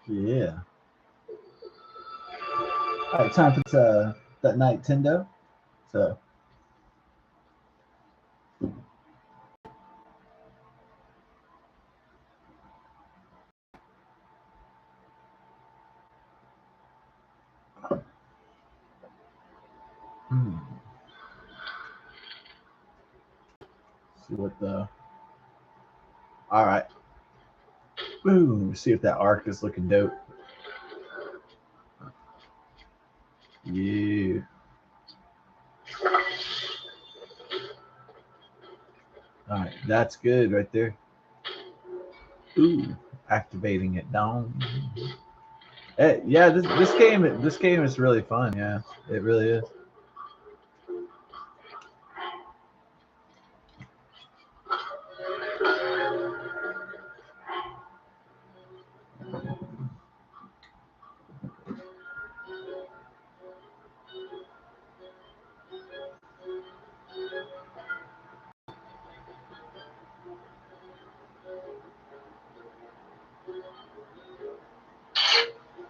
Yeah. All right, time for that Nightendo. So, hmm, see what the. All right. Ooh, see if that arc is looking dope. Yeah. All right, that's good right there. Ooh, activating it down. Yeah, this game is really fun. Yeah, it really is.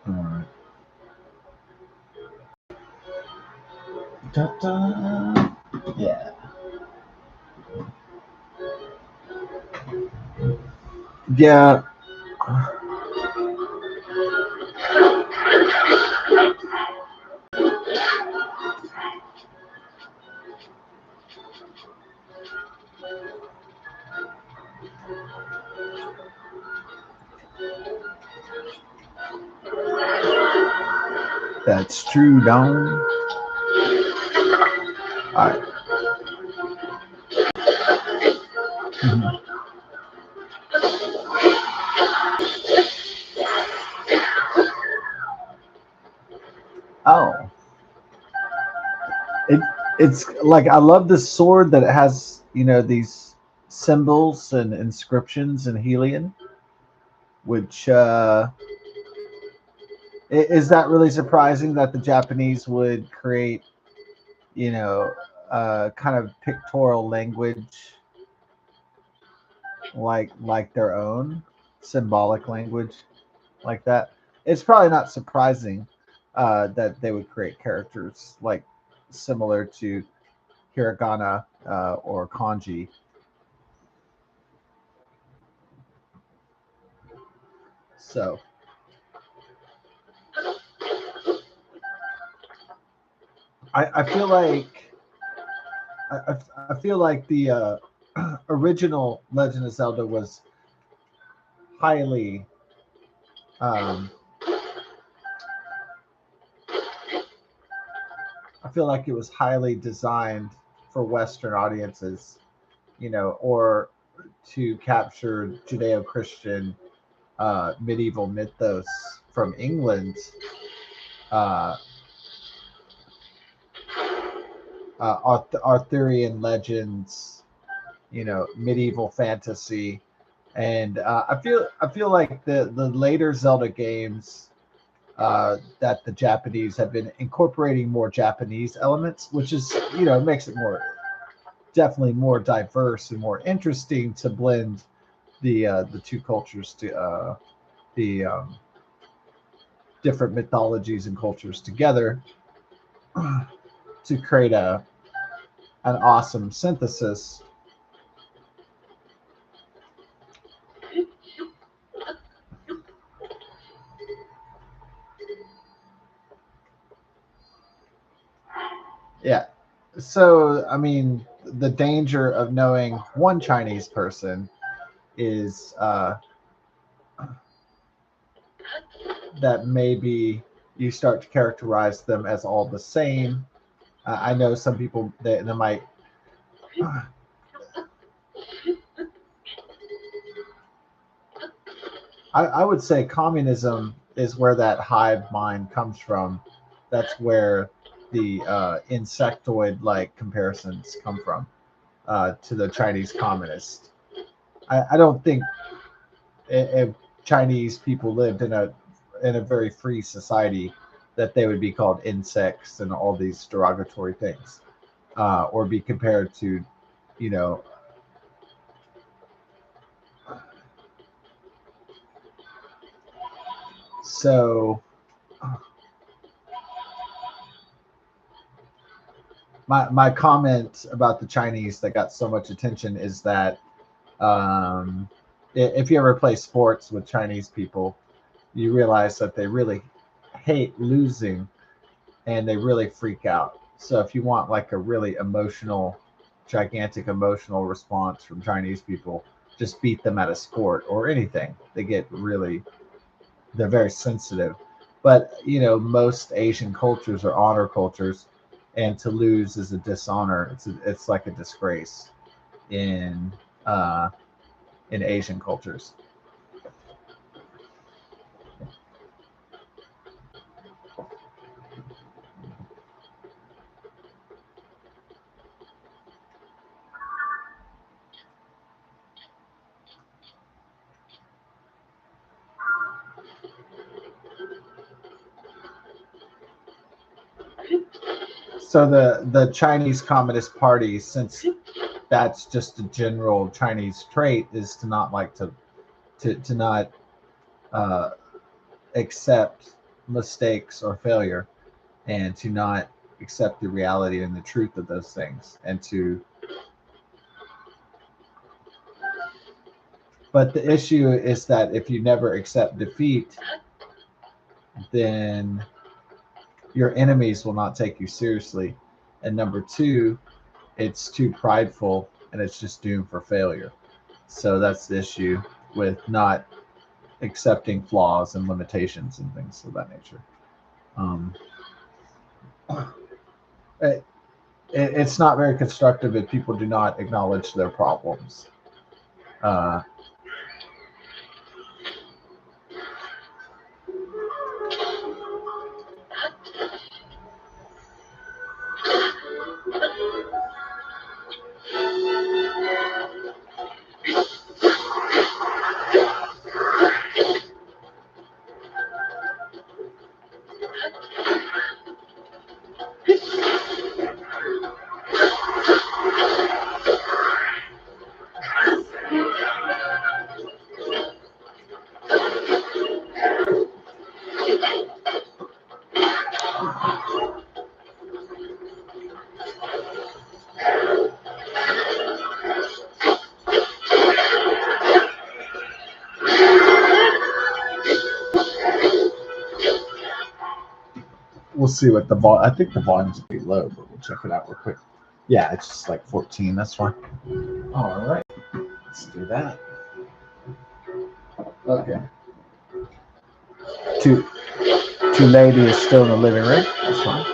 All right. Ta-ta. Yeah. Yeah, that's true, Don. All right. Mhm. Oh, it it's like I love this sword that it has, these symbols and inscriptions in Helian, which is that really surprising that the Japanese would create, you know, kind of pictorial language like their own symbolic language like that. It's probably not surprising that they would create characters like similar to hiragana or kanji. So I feel like I feel like the original Legend of Zelda was highly um, I feel like it was highly designed for Western audiences, or to capture Judeo-Christian medieval mythos from England, uh, Arthurian legends, medieval fantasy, and I feel like the later Zelda games that the Japanese have been incorporating more Japanese elements, which is makes it more definitely more diverse and more interesting to blend the two cultures to the different mythologies and cultures together to create an awesome synthesis. Yeah. So I mean, the danger of knowing one Chinese person is that maybe you start to characterize them as all the same. I know some people they might. I would say communism is where that hive mind comes from. That's where the insectoid-like comparisons come from to the Chinese communists. I don't think if Chinese people lived in a very free society that they would be called insects and all these derogatory things, or be compared to, you know, So my comment about the Chinese that got so much attention is that if you ever play sports with Chinese people, you realize that they really hate losing and they really freak out. So if you want like a really emotional, gigantic emotional response from Chinese people, just beat them at a sport or anything. They're very sensitive. But most Asian cultures are honor cultures, and to lose is a dishonor. It's like a disgrace in uh, in Asian cultures. So the Chinese Communist Party, since that's just a general Chinese trait, is to not like to not uh, accept mistakes or failure, and to not accept the reality and the truth of those things, and to. But the issue is that if you never accept defeat, then your enemies will not take you seriously. And number two, it's too prideful and it's just doomed for failure. So that's the issue with not accepting flaws and limitations and things of that nature. Um, it, it's not very constructive if people do not acknowledge their problems. Uh, we'll see what the vol. I think the volume's pretty low, but we'll check it out real quick. Yeah, it's just like 14. That's fine. All right, let's do that. Okay. Two lady is still in the living room. That's fine.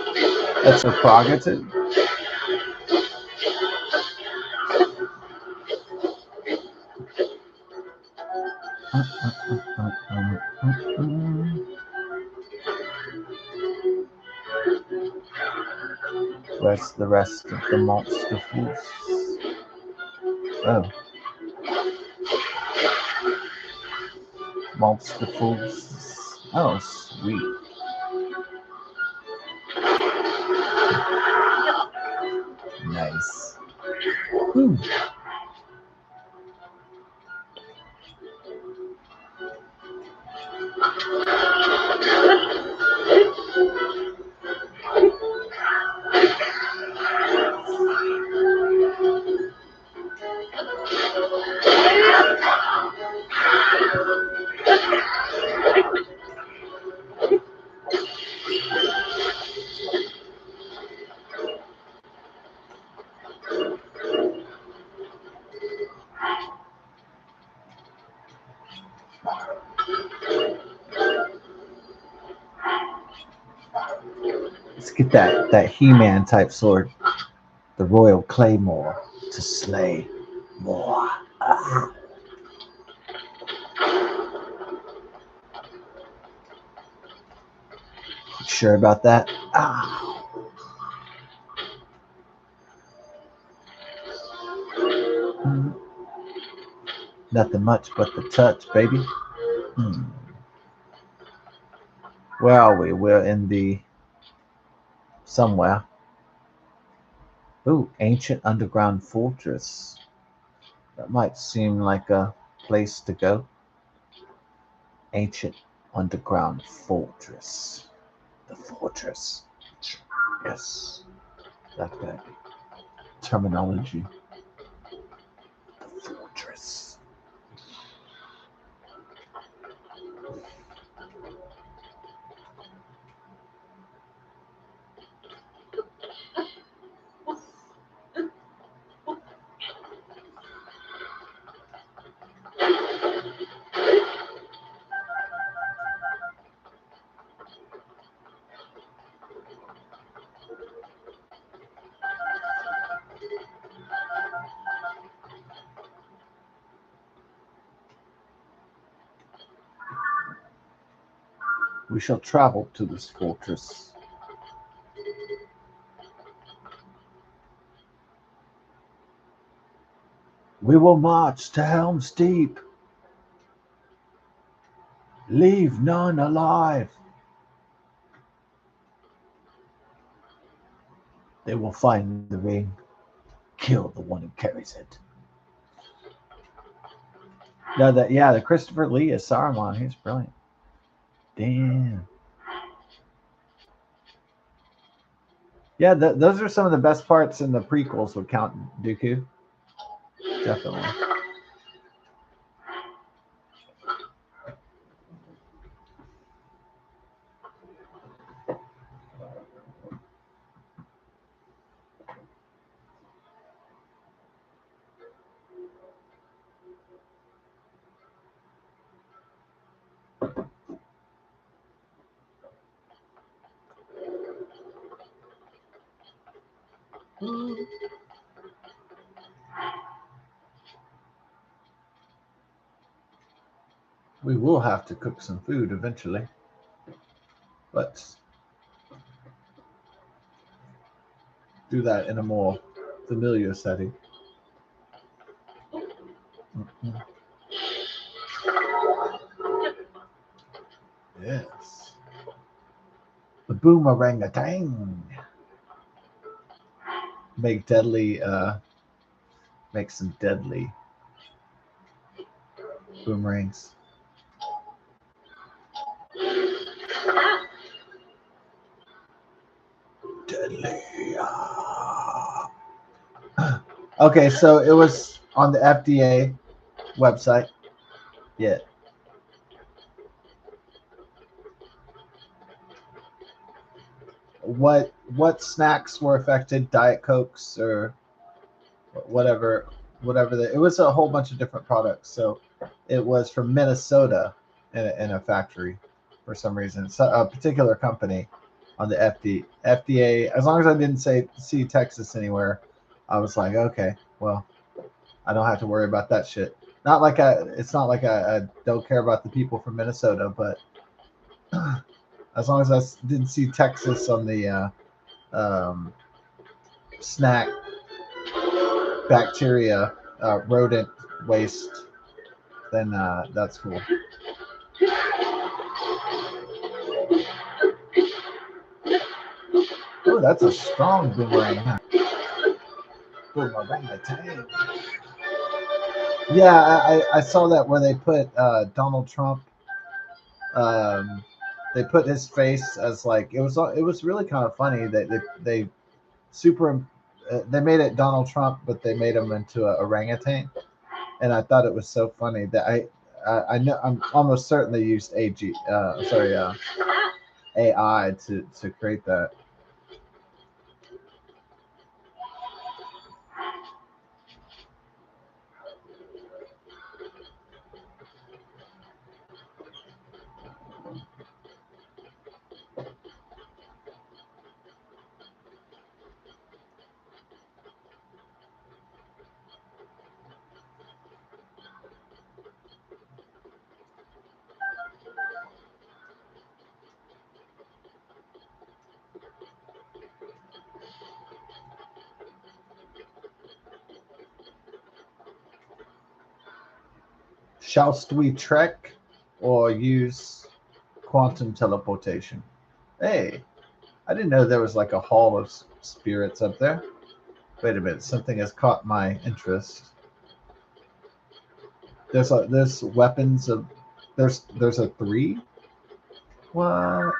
That's her prerogative. Where's the rest of the monster foods? Oh, monster foods. Oh, sweet. Nice. Whew. Let's get that He-Man type sword, the Royal Claymore, to slay more. Ah. You sure about that? Ah. Nothing much but the touch, baby. Where are we? We're in the somewhere. Ooh, ancient underground fortress. That might seem like a place to go. Ancient underground fortress. The fortress. Yes, that way. Terminology. The fortress. We shall travel to this fortress. We will march to Helm's Deep. Leave none alive. They will find the ring. Kill the one who carries it. No, the Christopher Lee is Saruman. He's brilliant. Damn. Yeah, those are some of the best parts in the prequels with Count Dooku. Definitely. We will have to cook some food eventually. Let's do that in a more familiar setting. Mm-hmm. Yes. The boomerang-a-tang. Make some deadly boomerangs. Deadly. Okay, so it was on the FDA website. Yeah. What snacks were affected? Diet Cokes or whatever it was a whole bunch of different products. So it was from Minnesota in a factory for some reason. So a particular company on the FDA. As long as I didn't see Texas anywhere, I was like, okay, well, I don't have to worry about that shit. It's not like I don't care about the people from Minnesota, but as long as I didn't see Texas on the snack bacteria rodent waste, then that's cool. Oh, that's a strong boomerang. Huh? Boomerang. Yeah, I saw that where they put Donald Trump. They put his face as like it was really kind of funny that they super they made it Donald Trump, but they made him into a orangutan, and I thought it was so funny that I know I'm almost certain they used AI to create that. Shallst we trek or use quantum teleportation? Hey, I didn't know there was like a hall of spirits up there. Wait a minute, something has caught my interest. There's weapons of there's a 3. What?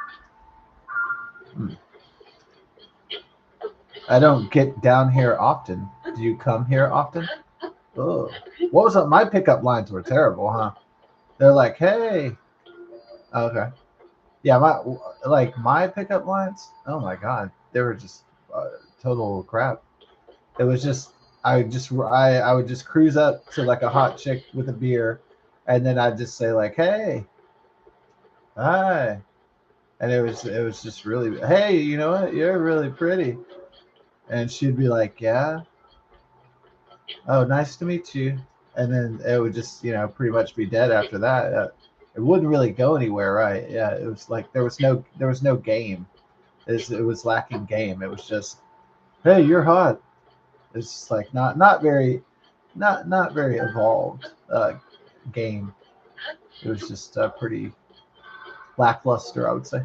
I don't get down here often. Do you come here often? Oh, what was up? My pickup lines were terrible, huh? They're like, hey. Okay. Yeah, my pickup lines. Oh my god, they were just total crap. It was just I would just cruise up to like a hot chick with a beer, and then I'd just say like, hey, hi, and it was just really, hey, you know what? You're really pretty, and she'd be like, yeah, oh, nice to meet you, and then it would just pretty much be dead after that. It wouldn't really go anywhere, right? Yeah, it was like there was no game. It was lacking game. It was just, hey, you're hot. It's just like not very not very evolved game. It was just pretty lackluster, I would say.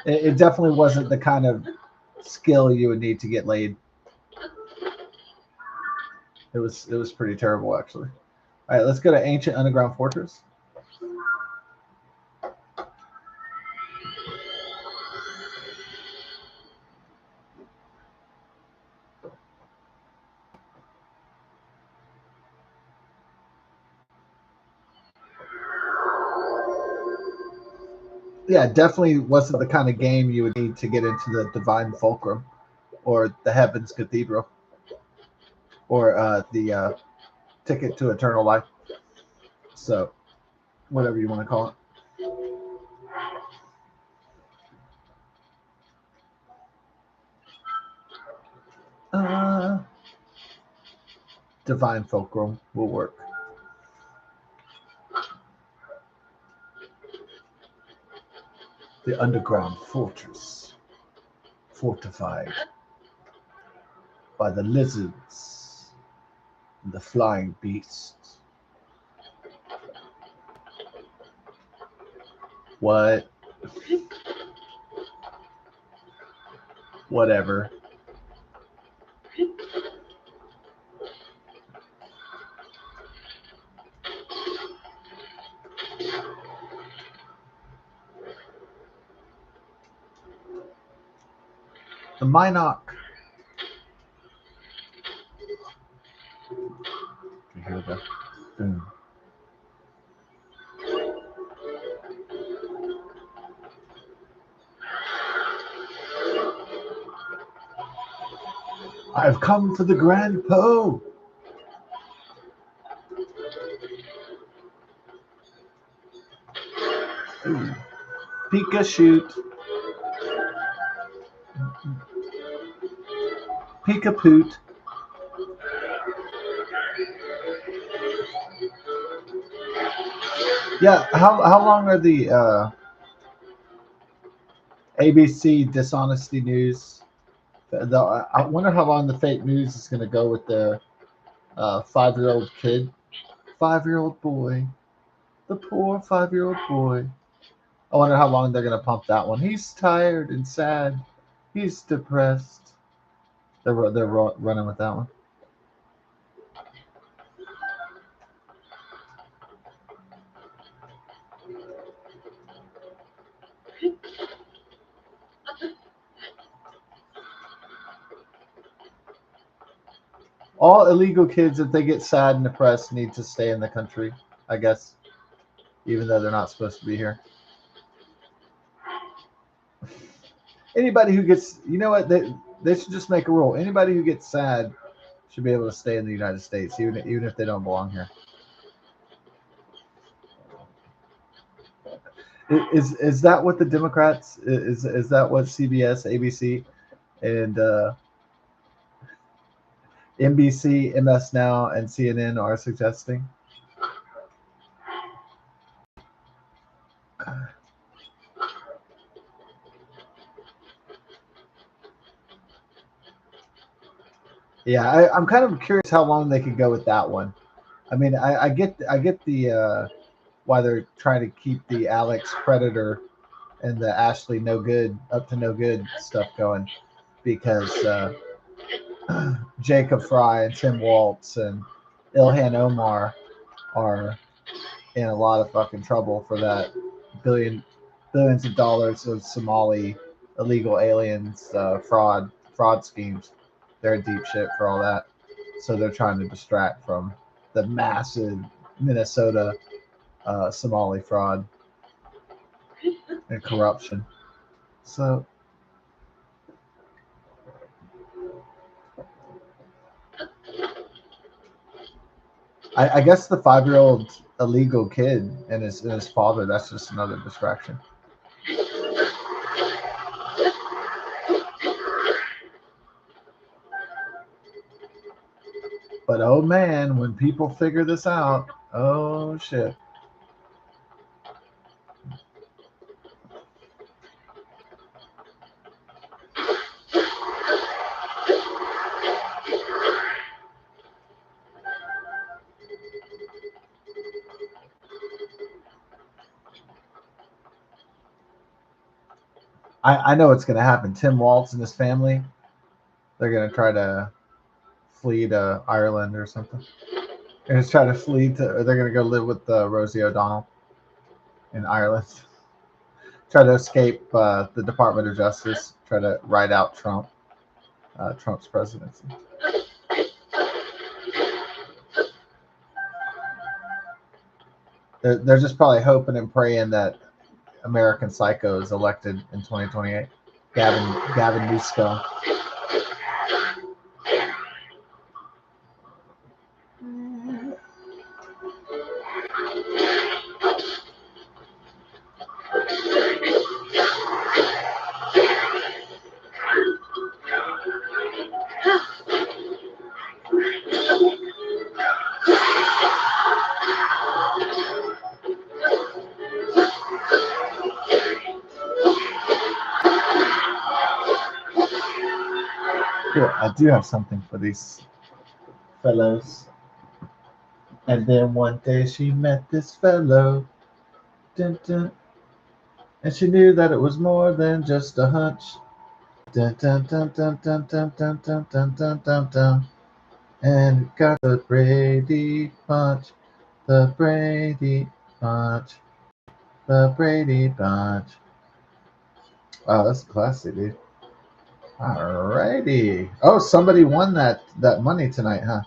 It definitely wasn't the kind of skill you would need to get laid. It was pretty terrible, actually. All right, let's go to Ancient Underground Fortress. Yeah, definitely wasn't the kind of game you would need to get into the Divine Fulcrum or the Heavens Cathedral or the Ticket to Eternal Life. So, whatever you want to call it. Uh, Divine Fulcrum will work. The underground fortress, fortified by the lizards and the flying beasts. What? Whatever. The Minoc. You hear the boom. I've come for the Grand Poe. Ooh. Pika shoot. Pika poot. Yeah, how long are the ABC dishonesty news? I wonder how long the fake news is going to go with the 5-year-old kid. 5-year-old boy. The poor 5-year-old boy. I wonder how long they're going to pump that one. He's tired and sad. He's depressed. They're running with that one. All illegal kids, if they get sad and depressed, need to stay in the country, I guess, even though they're not supposed to be here. Anybody who gets, you know what, they should just make a rule. Anybody who gets sad should be able to stay in the United States, even if they don't belong here. Is that what the Democrats is that what CBS, ABC, and NBC, MS Now, and CNN are suggesting? Yeah, I'm kind of curious how long they could go with that one. I mean, I get the why they're trying to keep the Alex Predator and the Ashley No Good up to no good stuff going because Jacob Fry and Tim Waltz and Ilhan Omar are in a lot of fucking trouble for that billions of dollars of Somali illegal aliens fraud schemes. They're in deep shit for all that. So they're trying to distract from the massive Minnesota Somali fraud and corruption. So I guess the 5-year-old illegal kid and his father, that's just another distraction. But oh man, when people figure this out, oh shit. I know what's going to happen. Tim Waltz and his family, they're going to try to flee to Ireland or something. They're going to try to flee to, or they're going to go live with Rosie O'Donnell in Ireland. Try to escape the Department of Justice. Try to ride out Trump's presidency. They're just probably hoping and praying that American Psycho is elected in 2028. Gavin Newsom. Cool. I do have something for these fellows. And then one day she met this fellow. Dun, dun, and she knew that it was more than just a hunch. Dun, dun, dun, dun, dun, dun, dun, dun, dun, dun, dun, dun. And got the Brady Bunch. The Brady Bunch. The Brady Bunch. Wow, that's classy, dude. Alrighty. Oh, somebody won that money tonight, huh?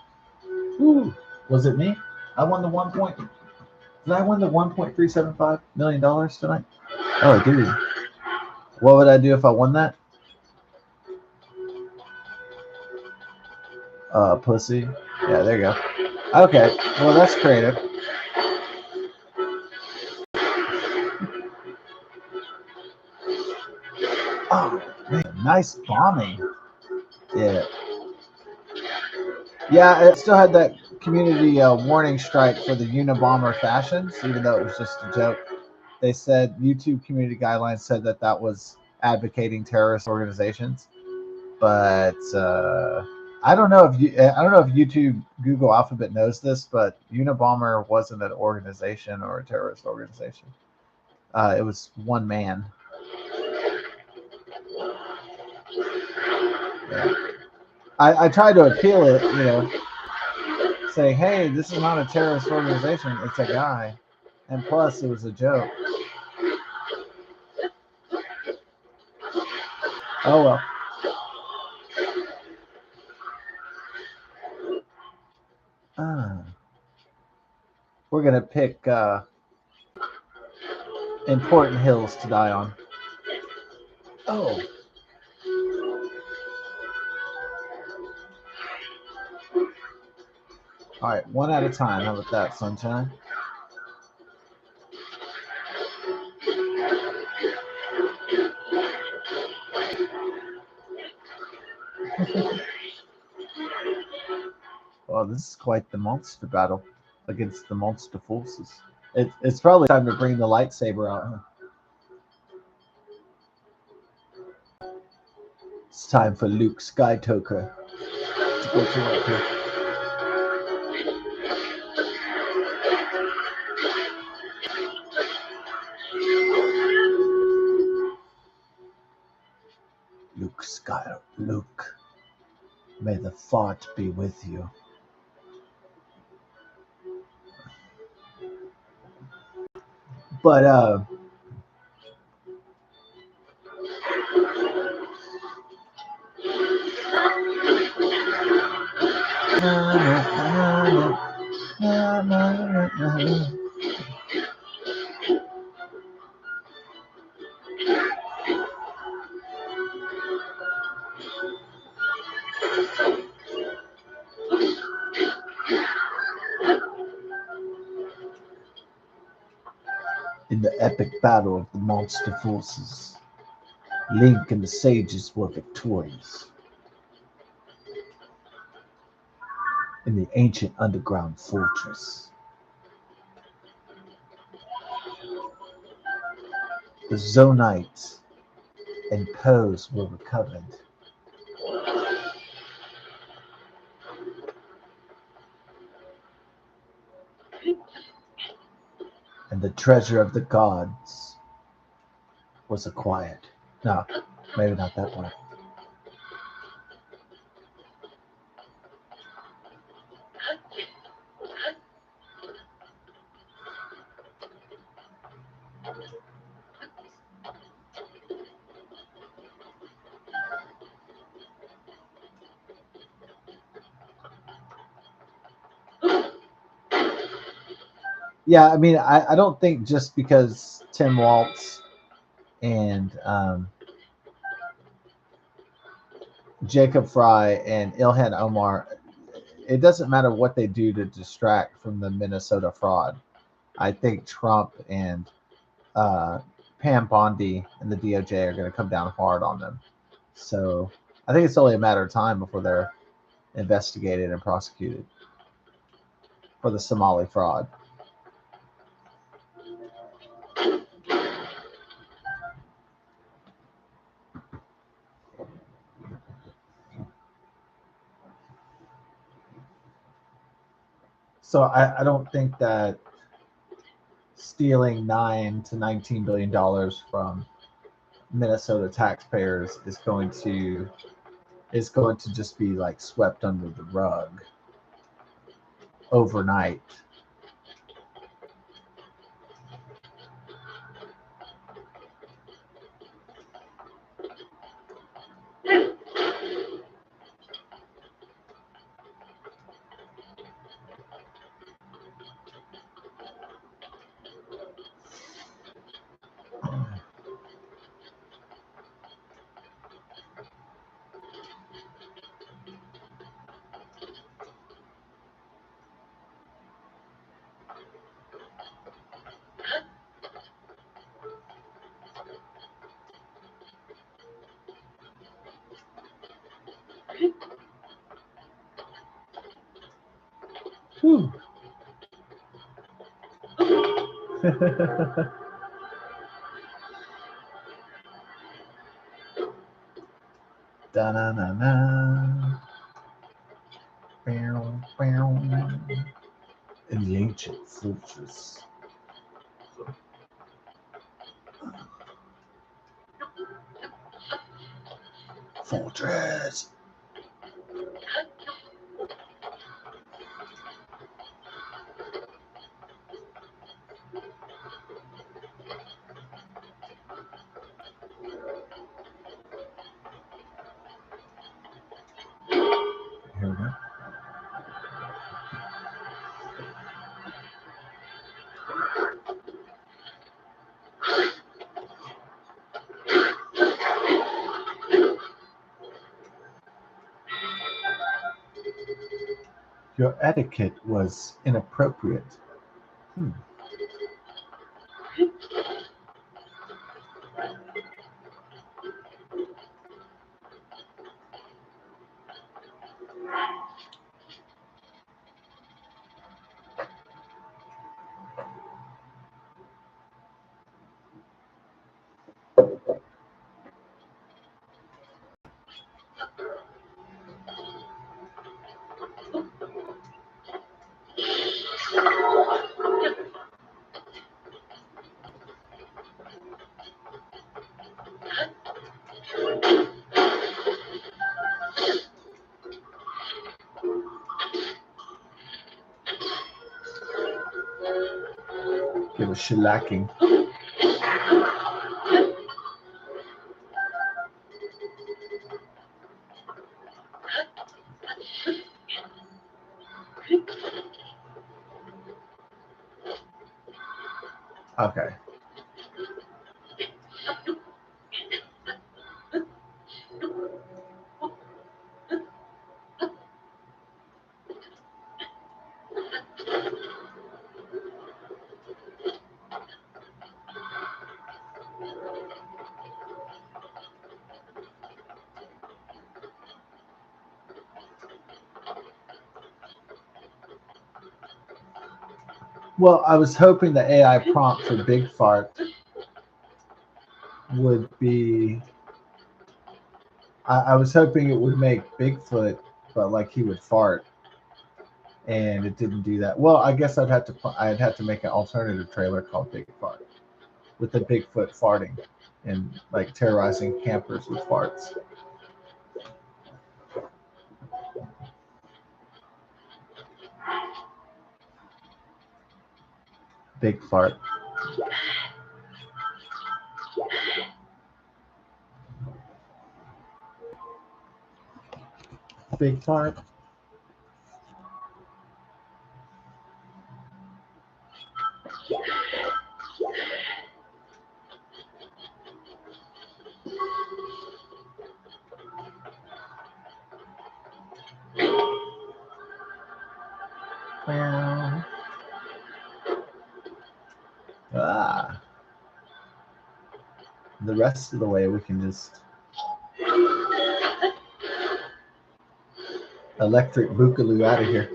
Ooh, was it me? I won the 1 point. Did I win the $1.375 million tonight? Oh, dude. What would I do if I won that? Pussy. Yeah, there you go. Okay, well that's creative. Oh, man, nice bombing. Yeah. Yeah, it still had that community warning strike for the Unabomber fashions, even though it was just a joke. They said YouTube community guidelines said that was advocating terrorist organizations, but I don't know if YouTube Google Alphabet knows this, but Unabomber wasn't an organization or a terrorist organization. It was one man. Yeah. I tried to appeal it, saying, hey, this is not a terrorist organization, it's a guy. And plus, it was a joke. Oh, well. We're going to pick important hills to die on. Oh. All right, one at a time. How about that, sunshine? Well, this is quite the monster battle against the monster forces. It's probably time to bring the lightsaber out, huh? It's time for Luke Skywalker to go to work here. Luke. May the thought be with you. But in the epic battle of the monster forces, Link and the sages were victorious. In the ancient underground fortress, the Zonites and Poes were recovered. And the treasure of the gods was acquired. No, maybe not that one. Yeah, I mean, I don't think just because Tim Waltz and Jacob Fry and Ilhan Omar, it doesn't matter what they do to distract from the Minnesota fraud. I think Trump and Pam Bondi and the DOJ are going to come down hard on them. So I think it's only a matter of time before they're investigated and prosecuted for the Somali fraud. So I don't think that stealing $9 to $19 billion from Minnesota taxpayers is going to just be like swept under the rug overnight. Whew. Da-na-na-na. Bow, bow. In the ancient fortress. Fortress. Here we go. Your etiquette was inappropriate. Hmm. shellacking. Okay. Well, I was hoping the AI prompt for Big Fart would be. I was hoping it would make Bigfoot, but like he would fart, and it didn't do that. Well, I guess I'd have to make an alternative trailer called Big Fart, with the Bigfoot farting and like terrorizing campers with farts. Big Fart. Big Fart. Ah. The rest of the way we can just electric boogaloo out of here.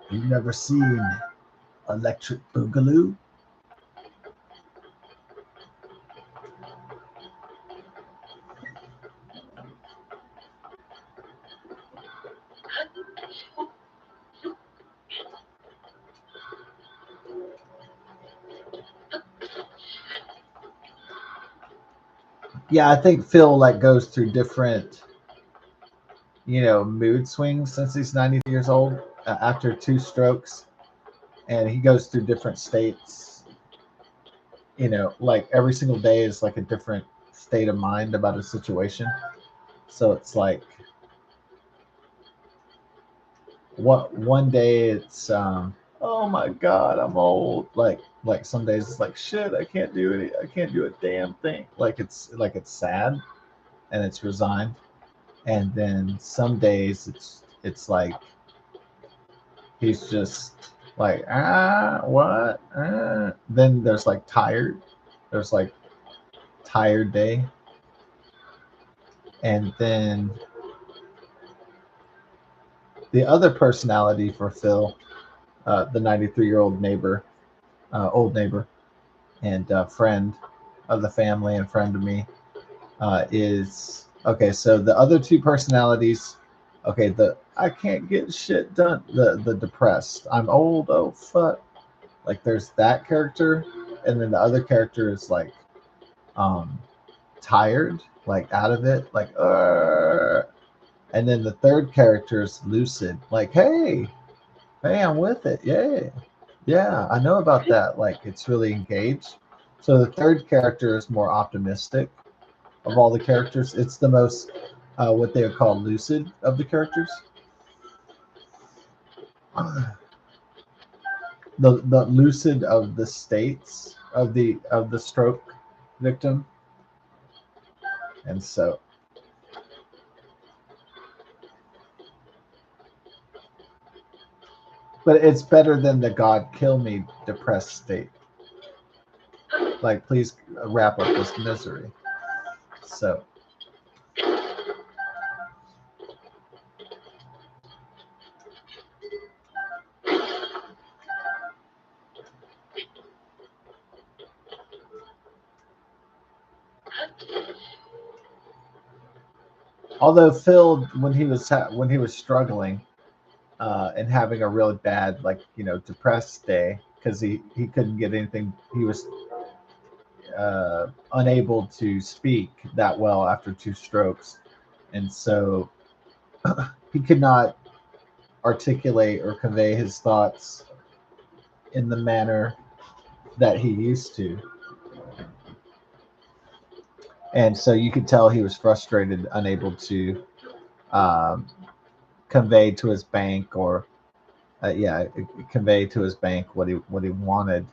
You've never seen electric boogaloo? Yeah, I think Phil like goes through different, mood swings since he's 90 years old after 2 strokes, and he goes through different states. Like every single day is like a different state of mind about a situation. So it's like what one day it's oh my god, I'm old. Like some days it's like shit, I can't do a damn thing. Like it's sad and it's resigned. And then some days it's like he's just like what then there's like tired. There's like tired day. And then the other personality for Phil, the 93-year-old neighbor, old neighbor, and friend of the family and friend of me, is okay. So the other two personalities, okay, the I can't get shit done, the depressed, I'm old, oh fuck. Like there's that character, and then the other character is like um tired, like out of it, like and then the third character is lucid, like hey, I'm with it. Yeah, I know about that. Like it's really engaged. So the third character is more optimistic of all the characters. It's the most what they would call lucid of the characters. The lucid of the states of the stroke victim. And so but it's better than the God kill me depressed state. Like please wrap up this misery. So although Phil, when he was struggling and having a really bad, like depressed day because he couldn't get anything, he was unable to speak that well after 2 strokes, and so he could not articulate or convey his thoughts in the manner that he used to. And so you could tell he was frustrated, unable to um, convey to his bank or convey to his bank what he wanted,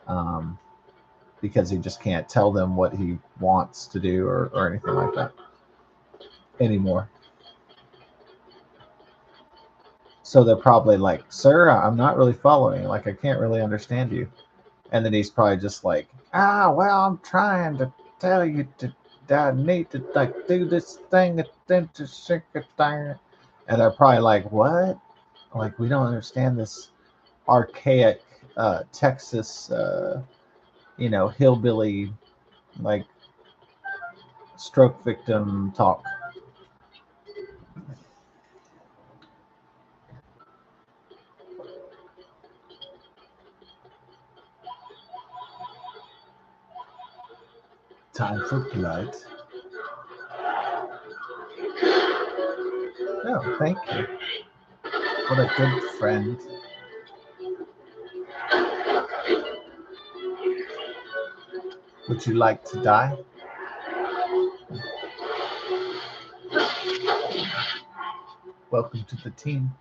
um, because he just can't tell them what he wants to do or anything like that anymore. So they're probably like, "Sir, I'm not really following. Like, I can't really understand you." And then he's probably just like, well, I'm trying to tell you that I need to like do this thing, then to shake a thing. And they're probably like, what? Like, we don't understand this archaic Texas, hillbilly, like, stroke victim talk. Time for blood. Oh, thank you. What a good friend. Would you like to die? Welcome to the team.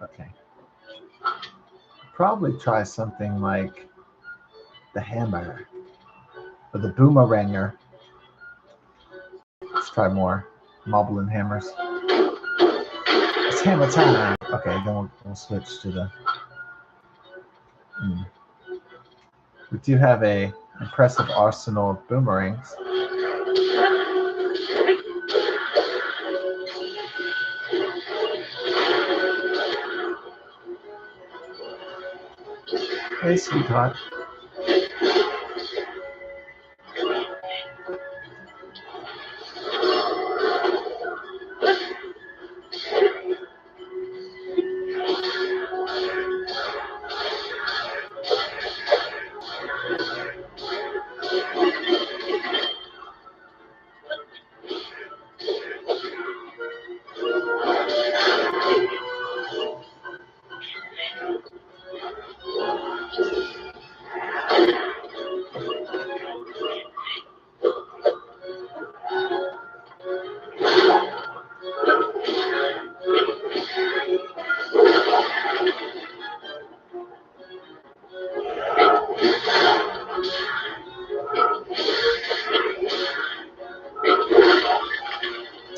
Okay. Probably try something like the hammer or the boomeranger. Let's try more marble and hammers. It's hammer time. Okay, then we'll switch to the. We do have a impressive arsenal of boomerangs. Hey, sweetheart.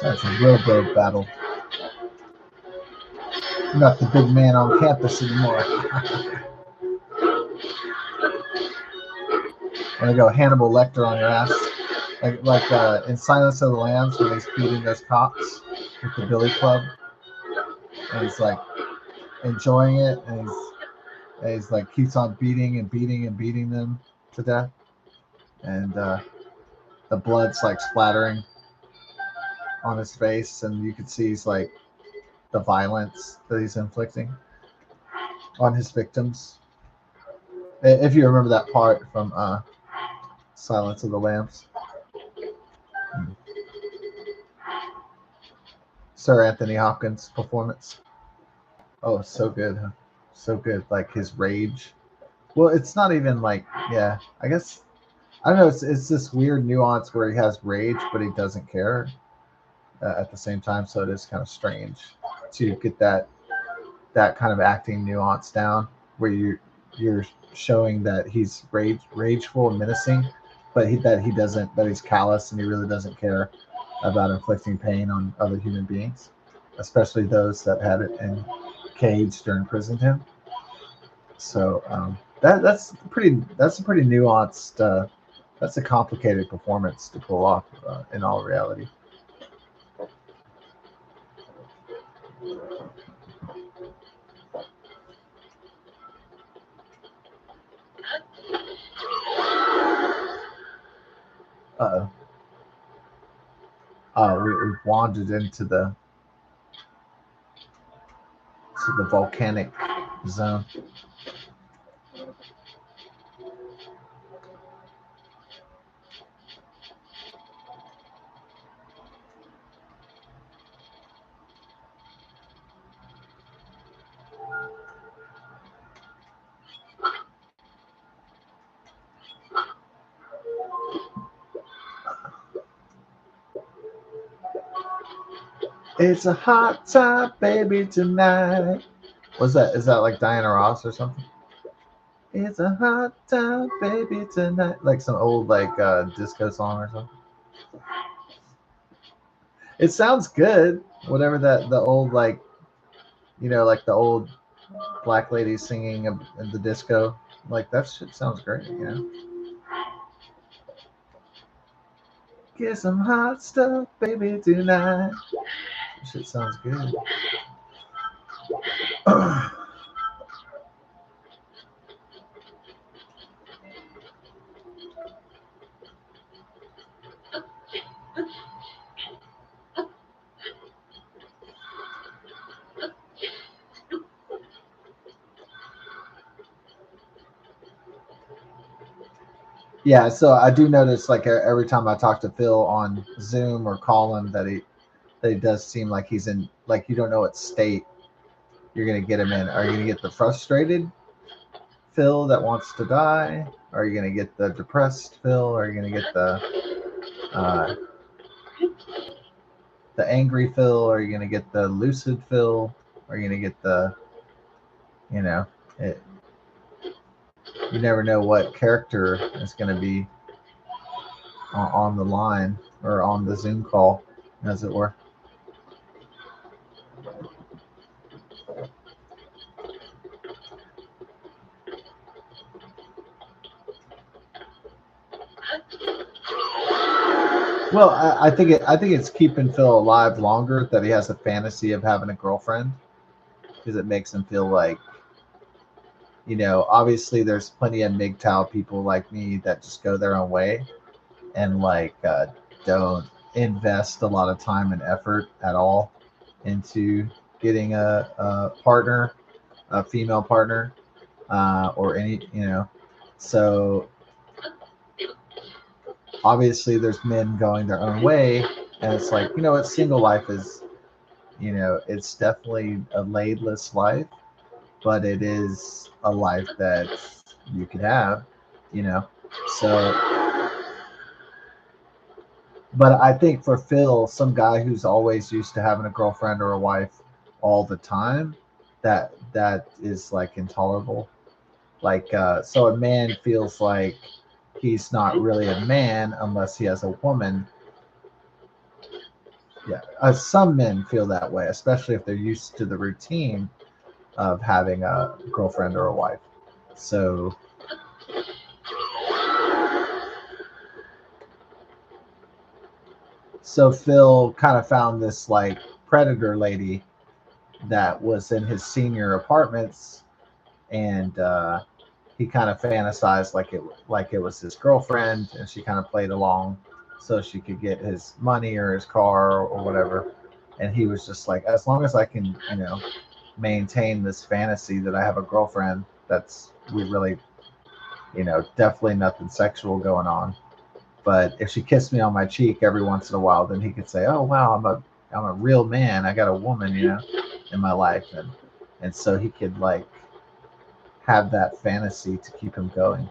That's a rowboat battle. I'm not the big man on campus anymore. I'm gonna go Hannibal Lecter on your ass, like in Silence of the Lambs when he's beating those cops with the billy club, and he's like enjoying it, and he's like keeps on beating and beating and beating them to death, and the blood's like splattering on his face, and you can see he's like the violence that he's inflicting on his victims. If you remember that part from Silence of the Lambs. Sir Anthony Hopkins' performance. Oh, so good, huh? So good. Like his rage. Well, it's not even like, yeah, I guess, I don't know. It's this weird nuance where he has rage, but he doesn't care at the same time. So it is kind of strange to get that kind of acting nuance down, where you're showing that he's rageful and menacing, but that he's callous and he really doesn't care about inflicting pain on other human beings, especially those that had it caged or imprisoned him. So that's a pretty nuanced. That's a complicated performance to pull off in all reality. Uh-oh. We've wandered into the volcanic zone. It's a hot time, baby, tonight. What's that? Is that like Diana Ross or something? It's a hot time, baby, tonight. Like some old like disco song or something. It sounds good. Whatever that the old like like the old black lady singing in the disco. Like that shit sounds great. Get some hot stuff, baby, tonight. That shit sounds good. Yeah, so I do notice like every time I talk to Phil on Zoom or call him that he does seem like he's in like you don't know what state you're gonna get him in. Are you gonna get the frustrated Phil that wants to die? Are you gonna get the depressed Phil? Are you gonna get uh, the angry Phil? Are you gonna get the lucid Phil? Are you gonna get the you know it, you never know what character is gonna be on the line or on the Zoom call, as it were. Well, I think it's keeping Phil alive longer that he has a fantasy of having a girlfriend because it makes him feel like obviously there's plenty of MGTOW people like me that just go their own way and like don't invest a lot of time and effort at all into getting a partner, a female partner, or any. So obviously there's men going their own way, and it's like what single life is. It's definitely a ladeless life, but it is a life that you could have, you know. So, but I think for Phil, some guy who's always used to having a girlfriend or a wife all the time, that is like intolerable. Like, so a man feels like he's not really a man unless he has a woman. Yeah, some men feel that way, especially if they're used to the routine of having a girlfriend or a wife. So Phil kind of found this like predator lady that was in his senior apartments, and he kind of fantasized like it was his girlfriend, and she kind of played along so she could get his money or his car or whatever. And he was just like, as long as I can, maintain this fantasy that I have a girlfriend, that's we really, definitely nothing sexual going on. But if she kissed me on my cheek every once in a while, then he could say, "Oh wow, I'm a real man. I got a woman, in my life," and so he could like have that fantasy to keep him going.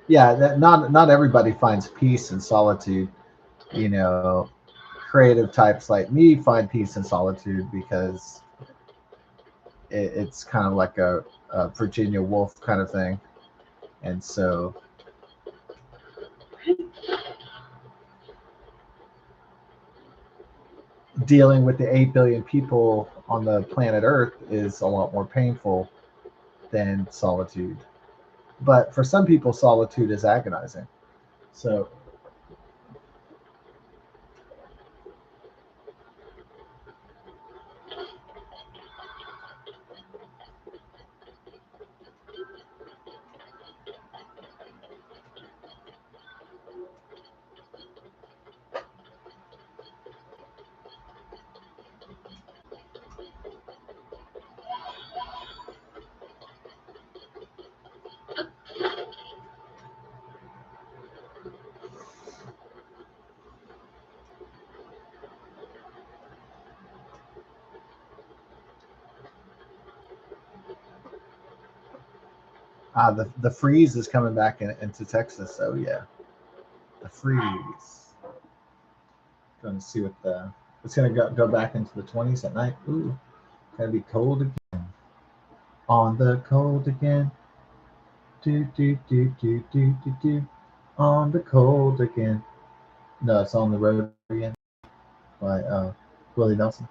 Yeah, not everybody finds peace in solitude. You know, creative types like me find peace in solitude because it's kind of like a Virginia Woolf kind of thing, and so dealing with the 8 billion people on the planet Earth is a lot more painful than solitude. But for some people, solitude is agonizing. So The freeze is coming back into Texas. So yeah, the freeze. Going to see what the it's going to go back into the 20s at night. Ooh, going to be cold again. On the cold again. Do do do do do do do. On the cold again. No, it's on the road again by Willie Nelson.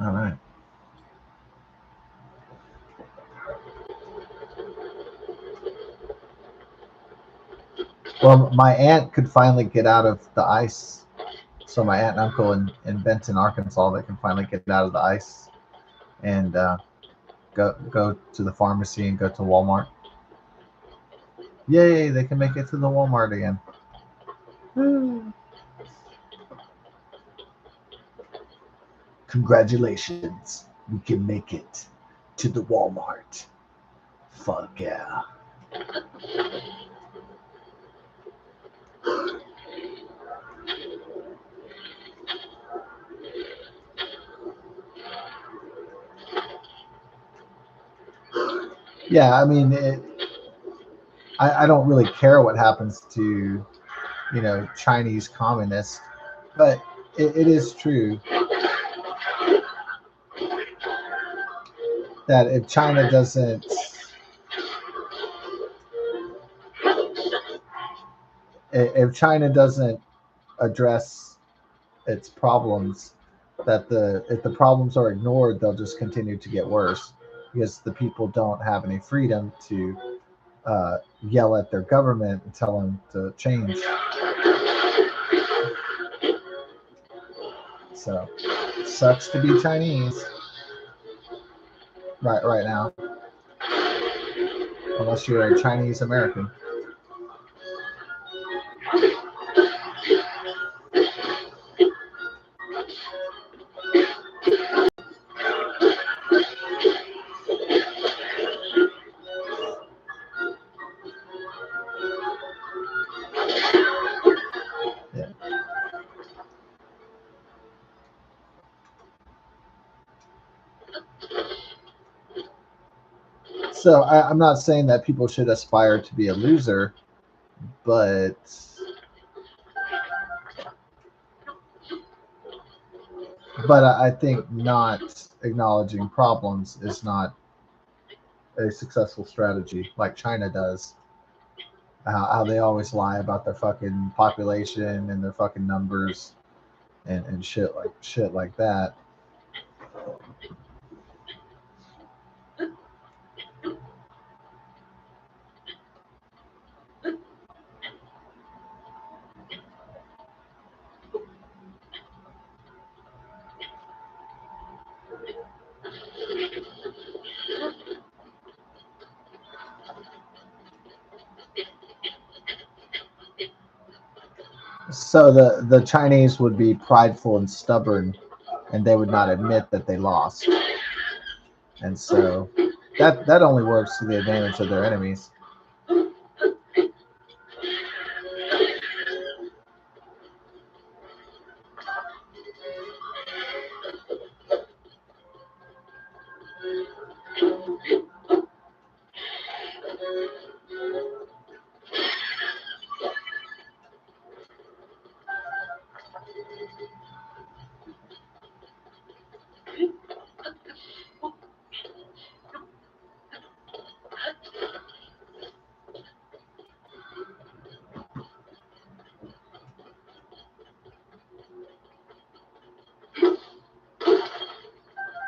All right. Well, my aunt could finally get out of the ice. So my aunt and uncle in Benton, Arkansas, they can finally get out of the ice and go to the pharmacy and go to Walmart. Yay! They can make it to the Walmart again. Congratulations, we can make it to the Walmart. Fuck yeah. Yeah, I mean, I don't really care what happens to, Chinese communists, but it is true that if China doesn't address its problems, if the problems are ignored, they'll just continue to get worse because the people don't have any freedom to yell at their government and tell them to change. So, sucks to be Chinese right now, unless you're a Chinese American. Yeah. So I'm not saying that people should aspire to be a loser, but I think not acknowledging problems is not a successful strategy like China does. How they always lie about their fucking population and their fucking numbers and shit like that. So the Chinese would be prideful and stubborn, and they would not admit that they lost. And so that only works to the advantage of their enemies.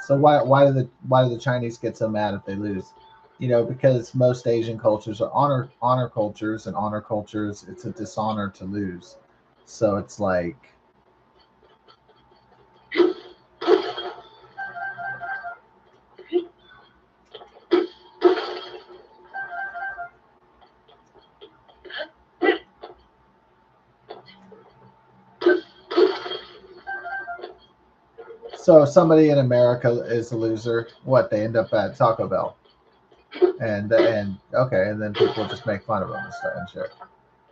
So why do the Chinese get so mad if they lose? Because most Asian cultures are honor cultures, and honor cultures, it's a dishonor to lose. So it's like, so if somebody in America is a loser, what, they end up at Taco Bell, and okay, and then people just make fun of them and stuff and shit.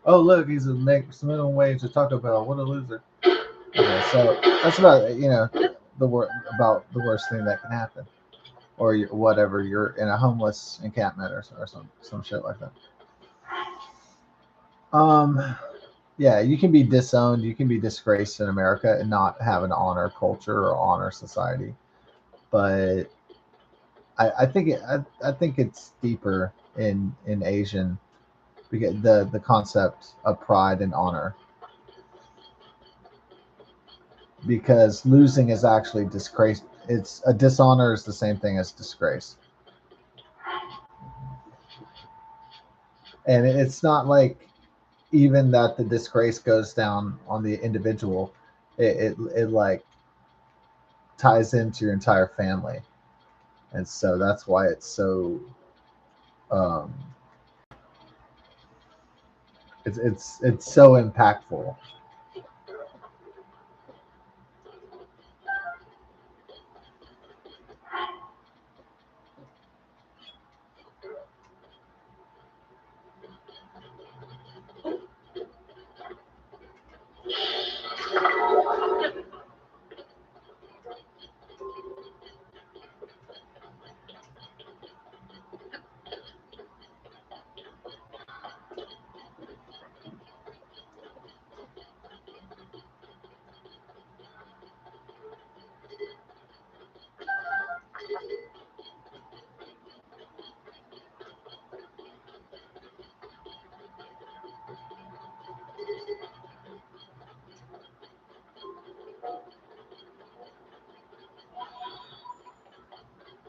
Oh, look, he's a makes minimum wage at Taco Bell. What a loser. Okay, so that's about the worst thing that can happen. or whatever, you're in a homeless encampment or some shit like that. Yeah, you can be disowned, you can be disgraced in America and not have an honor culture or honor society. But I think it's deeper in Asian, because the concept of pride and honor, because losing is actually disgrace. It's a dishonor is the same thing as disgrace, and it's not like even that the disgrace goes down on the individual. It like ties into your entire family, and so that's why it's so um, it's so impactful.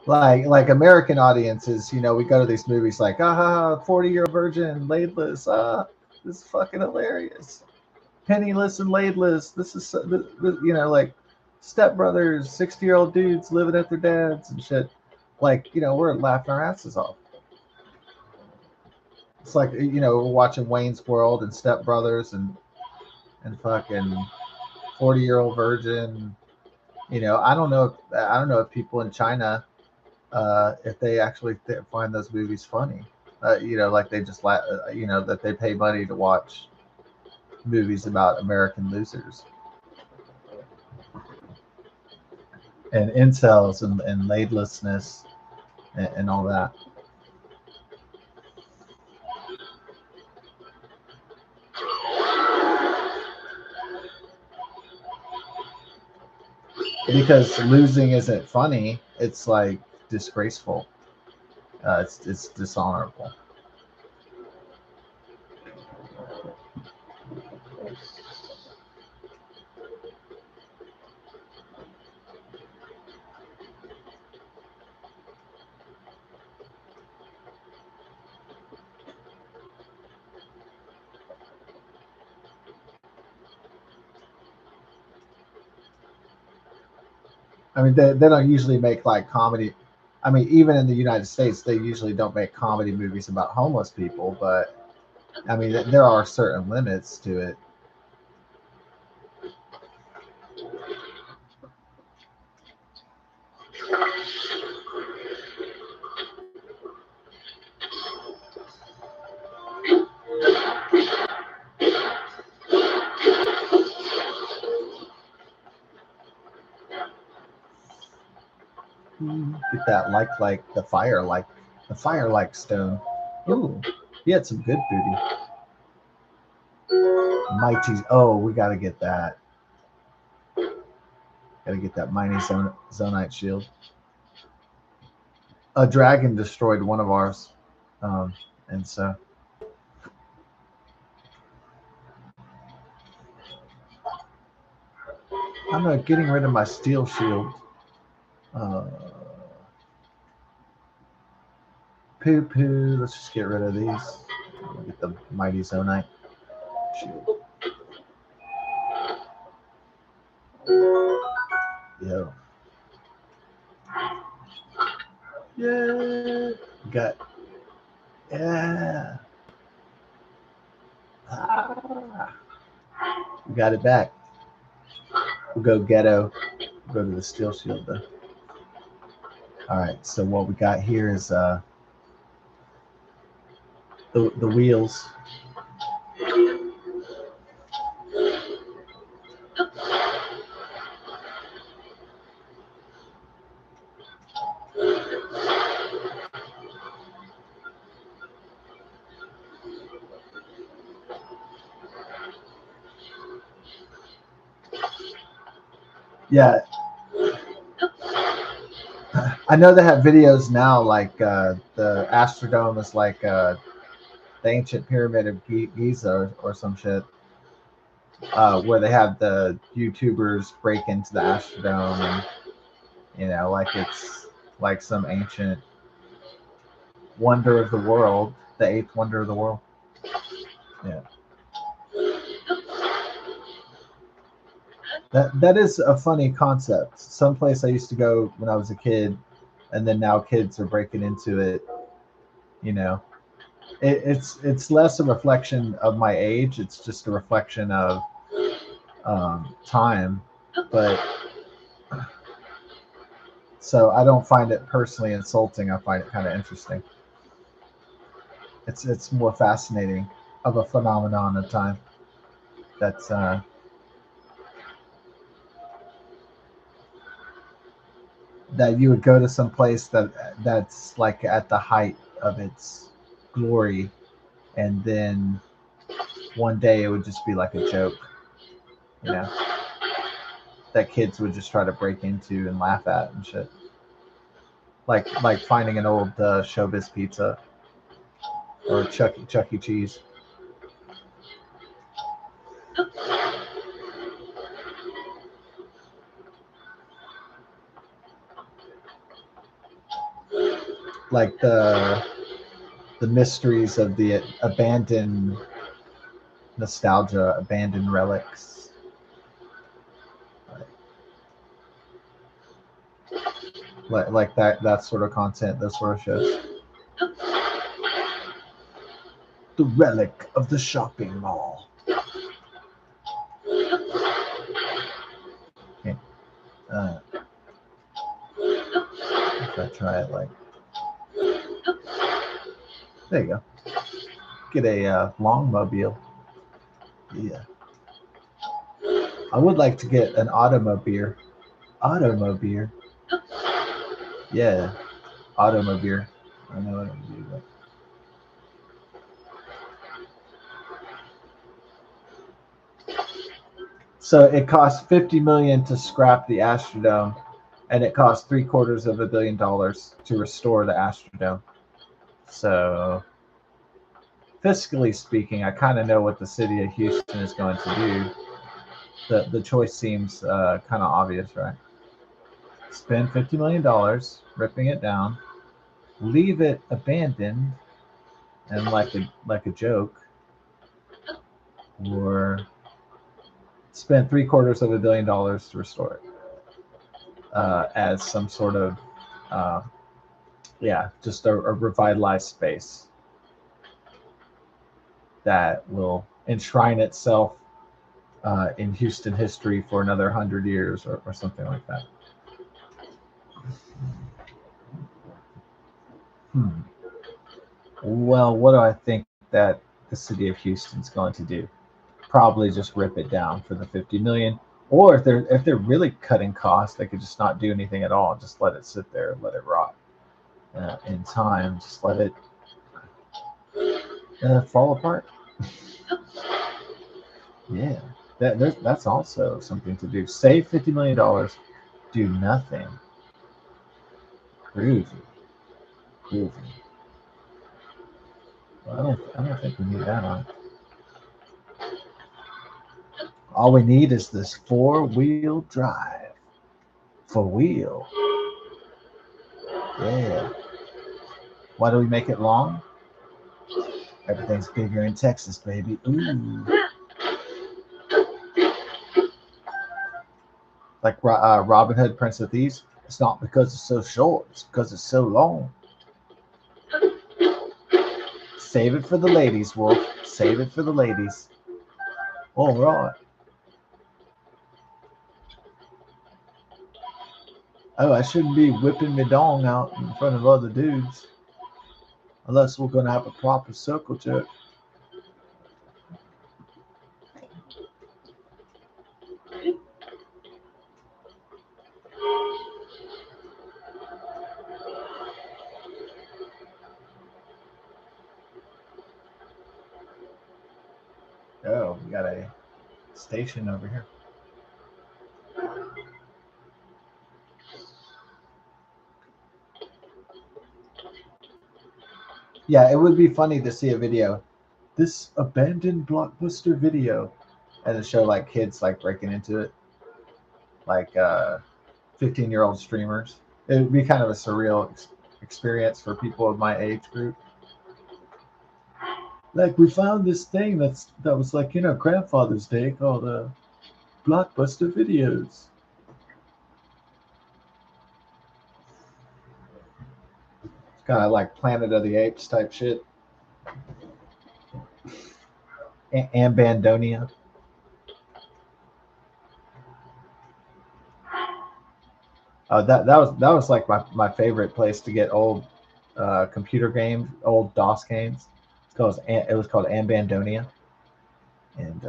Like American audiences, we go to these movies like, 40-year-old virgin, laidless, this is fucking hilarious. Penniless and laidless, this is like Step Brothers, 60-year-old dudes living at their dad's and shit. Like, we're laughing our asses off. It's like, we're watching Wayne's World and Step Brothers and fucking 40-year-old virgin. I don't know if people in China, if they actually find those movies funny. Like they just that they pay money to watch movies about American losers and incels and laidlessness and all that. Because losing isn't funny, it's like disgraceful. It's dishonorable. I mean, they don't usually make like comedy. I mean, even in the United States, they usually don't make comedy movies about homeless people. But I mean, there are certain limits to it. Get that like the fire like stone. Ooh, he had some good booty. Mighty. Oh, we gotta get that. Gotta get that mighty zonite shield. A dragon destroyed one of ours, and so I'm getting rid of my steel shield. Uh, Poo poo. Let's just get rid of these. Get the mighty zonite shield. Yo. Yeah. Got. Yeah. Ah. We got it back. We'll go ghetto. We'll go to the steel shield though. All right. So what we got here is the wheels. Yeah, I know they have videos now, like the Astrodome is like the ancient pyramid of Giza or some shit, where they have the YouTubers break into the Astrodome, and like it's like some ancient wonder of the world, the eighth wonder of the world. Yeah, that is a funny concept. Someplace I used to go when I was a kid, and then now kids are breaking into it. You know, it's less a reflection of my age. It's just a reflection of time. But so I don't find it personally insulting. I find it kind of interesting. It's more fascinating of a phenomenon of time. That's that you would go to some place that's like at the height of its glory, and then one day it would just be like a joke, you know, that kids would just try to break into and laugh at and shit. Like finding an old Showbiz pizza or Chuck E. Cheese. Like the mysteries of the abandoned nostalgia, abandoned relics. Like that sort of content, those sort of shows. The relic of the shopping mall. Okay. Uh, if I try it, like, there you go. Get a long mobile. Yeah. I would like to get an automobile. Automobile. Yeah. Automobile. I know what I'm do that. So it costs 50 million to scrap the Astrodome, and it costs $750 million to restore the Astrodome. So fiscally speaking, I kind of know what the city of Houston is going to do. The choice seems kind of obvious, right? Spend $50 million ripping it down, leave it abandoned and like a joke, or spend $750 million to restore it as some sort of uh, yeah, just a revitalized space that will enshrine itself in Houston history for another 100 years or something like that. Hmm. Well, what do I think that the city of Houston's going to do? Probably just rip it down for the 50 million. Or if they're really cutting costs, they could just not do anything at all. Just let it sit there, let it rot in time. Just let it fall apart. Yeah, that's also something to do. Save $50 million, do nothing. Groovy, groovy. Well, I don't think we need that on. All we need is this four-wheel drive. For wheel. Yeah. Why do we make it long? Everything's bigger in Texas, baby. Ooh. Like Robin Hood, Prince of Thieves. It's not because it's so short. It's because it's so long. Save it for the ladies, Wolf. Save it for the ladies. All right. Oh, I shouldn't be whipping my dong out in front of other dudes. Unless we're going to have a proper circle jerk. Oh, we got a station over here. Yeah, it would be funny to see a video, this abandoned blockbuster video, and to show like kids like breaking into it, like 15-year-old streamers. It would be kind of a surreal experience for people of my age group. Like we found this thing that was like grandfather's day called blockbuster videos. It's kind of like Planet of the Apes type shit. And Bandonia. That was like my favorite place to get old computer games, old DOS games. It was called Bandonia, and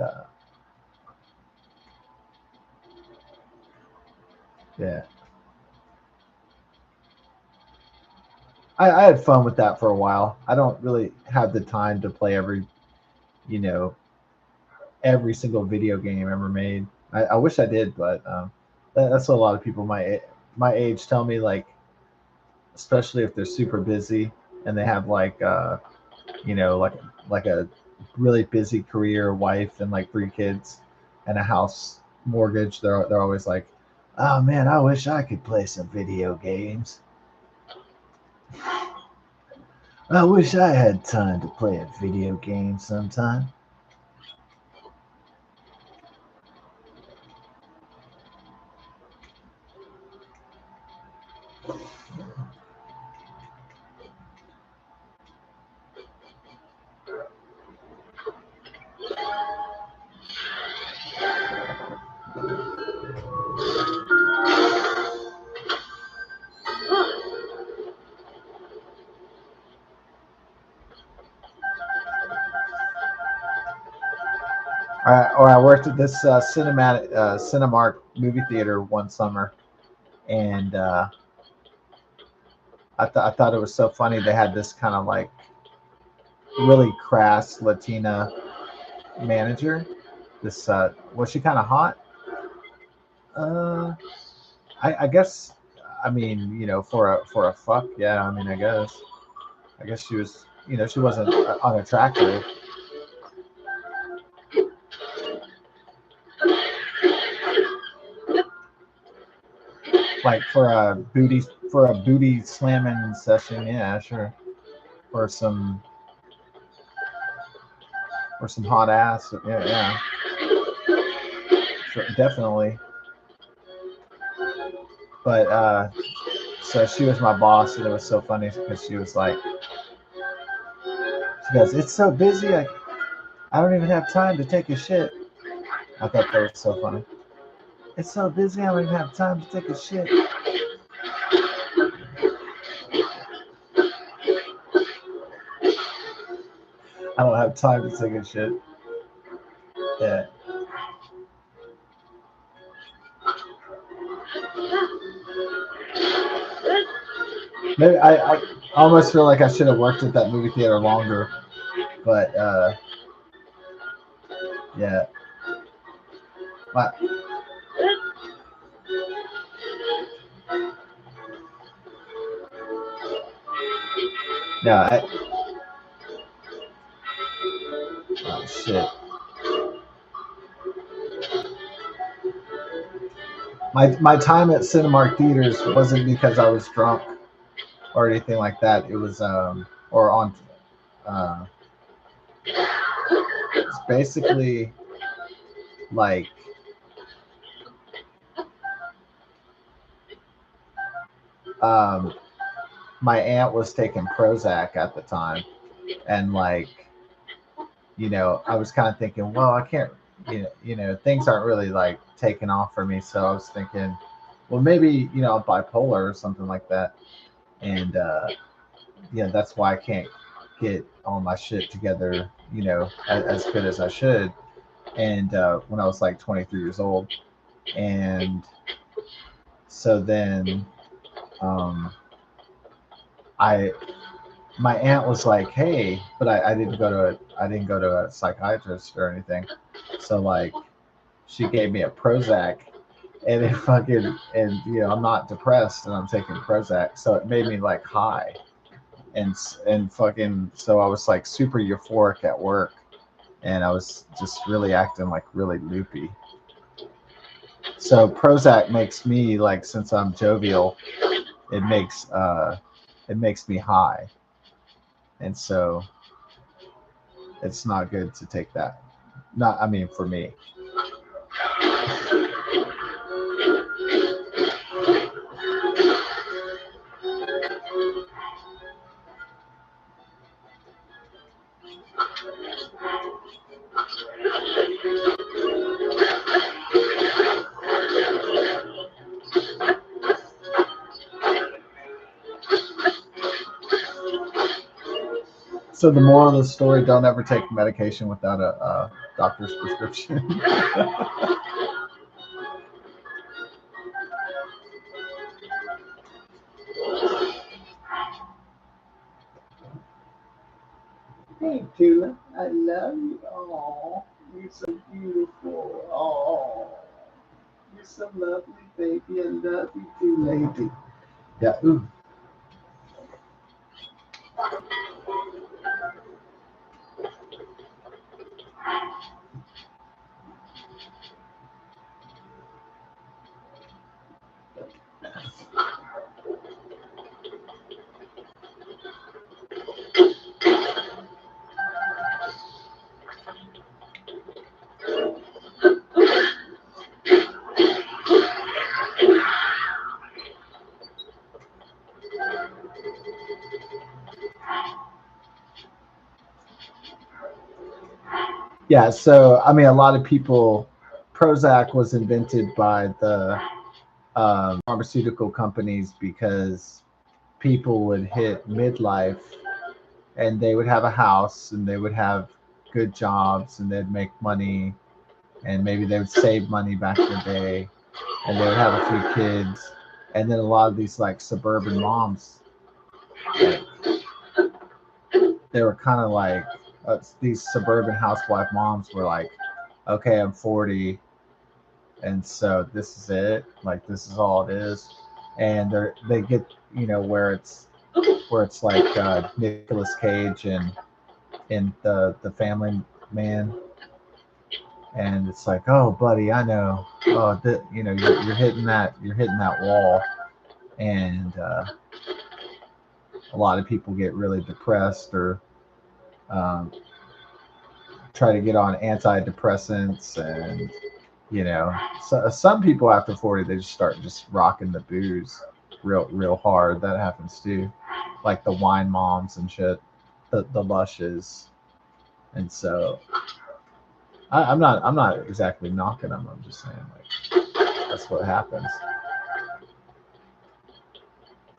yeah, I had fun with that for a while. I don't really have the time to play you know every single video game ever made. I wish I did, but that's what a lot of people my age tell me. Like, especially if they're super busy and they have like you know like like a really busy career, wife, and like 3 kids, and a house mortgage. They're always like, "Oh man, I wish I could play some video games. I wish I had time to play a video game sometime." Or I worked at this Cinemark movie theater one summer, and I thought it was so funny. They had this kind of like really crass Latina manager. This Was she kind of hot? Uh, I guess. I mean, for a fuck, yeah. I mean, I guess she was. She wasn't unattractive. Like for a booty slamming session, yeah, sure. Or some hot ass, yeah, yeah, sure, definitely. But so she was my boss, and it was so funny because she goes, "It's so busy, I don't even have time to take a shit." I thought that was so funny. It's so busy, I don't even have time to take a shit. I don't have time to take a shit. Yeah. Maybe I almost feel like I should have worked at that movie theater longer, but yeah. My, no, oh shit. My time at Cinemark theaters wasn't because I was drunk or anything like that. It was or on uh, it's basically like um, my aunt was taking Prozac at the time, and like I was kind of thinking, well, I can't, things aren't really like taking off for me. So I was thinking, well, maybe I'm bipolar or something like that, and that's why I can't get all my shit together, as good as I should. And when I was like 23 years old, and so then um, I my aunt was like, "Hey," but I didn't go to a psychiatrist or anything. So like, she gave me a Prozac, and it fucking and I'm not depressed, and I'm taking Prozac, so it made me like high. and fucking, so I was like super euphoric at work, and I was just really acting like really loopy. So Prozac makes me like, since I'm jovial, it makes me high, and so it's not good to take that. Not, I mean, for me. So the moral of the story: don't ever take medication without a doctor's prescription. Hey, Tula, I love you. Oh, you're so beautiful. Oh, you're so lovely, baby. I love you too, lady. Yeah. Ooh. Yeah. So I mean, a lot of people. Prozac was invented by the pharmaceutical companies because people would hit midlife and they would have a house and they would have good jobs and they'd make money, and maybe they would save money back in the day, and they would have a few kids, and then a lot of these like suburban moms, like, they were kind of like, these suburban housewife moms were like, okay, I'm 40, and so this is it, like this is all it is, and they get, where it's like Nicolas Cage and in the Family Man, and it's like, oh, buddy, I know, oh, you're hitting that wall, and a lot of people get really depressed or um, try to get on antidepressants, and so some people after 40 they just start just rocking the booze real hard. That happens too, like the wine moms and shit, the lushes, and so I'm not exactly knocking them. I'm just saying, like, that's what happens.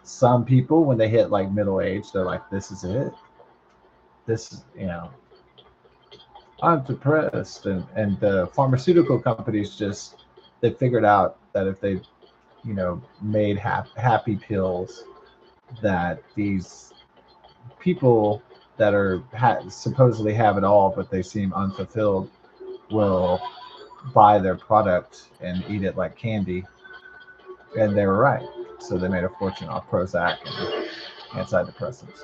Some people, when they hit like middle age, they're like, this is it. This is, I'm depressed, and the pharmaceutical companies just, they figured out that if they, made happy pills, that these people that are supposedly have it all but they seem unfulfilled will buy their product and eat it like candy, and they were right. So they made a fortune off Prozac and antidepressants.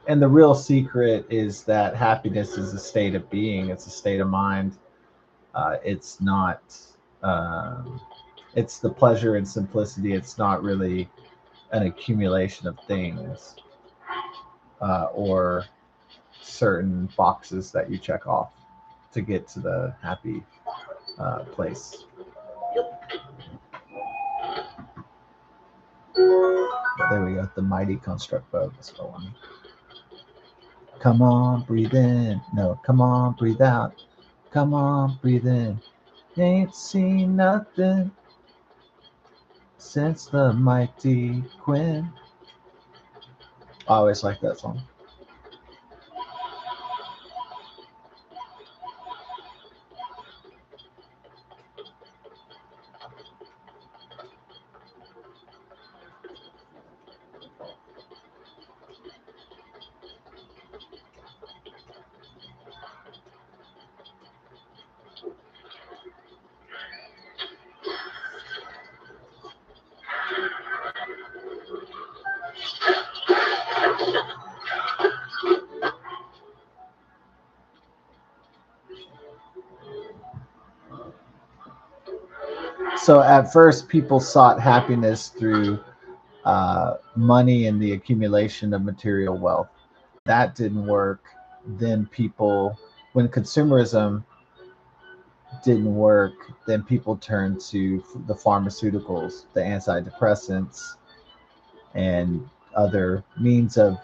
And the real secret is that happiness is a state of being. It's a state of mind. It's not. Um, it's the pleasure and simplicity. It's not really an accumulation of things or certain boxes that you check off to get to the happy place. There we go. The mighty construct boat. That's what I wanted. Come on, breathe in. No, come on, breathe out. Come on, breathe in. Ain't seen nothing since the mighty Quinn. I always like that song. So at first, people sought happiness through money and the accumulation of material wealth. That didn't work. Then people, when consumerism didn't work, then people turned to the pharmaceuticals, the antidepressants, and other means of,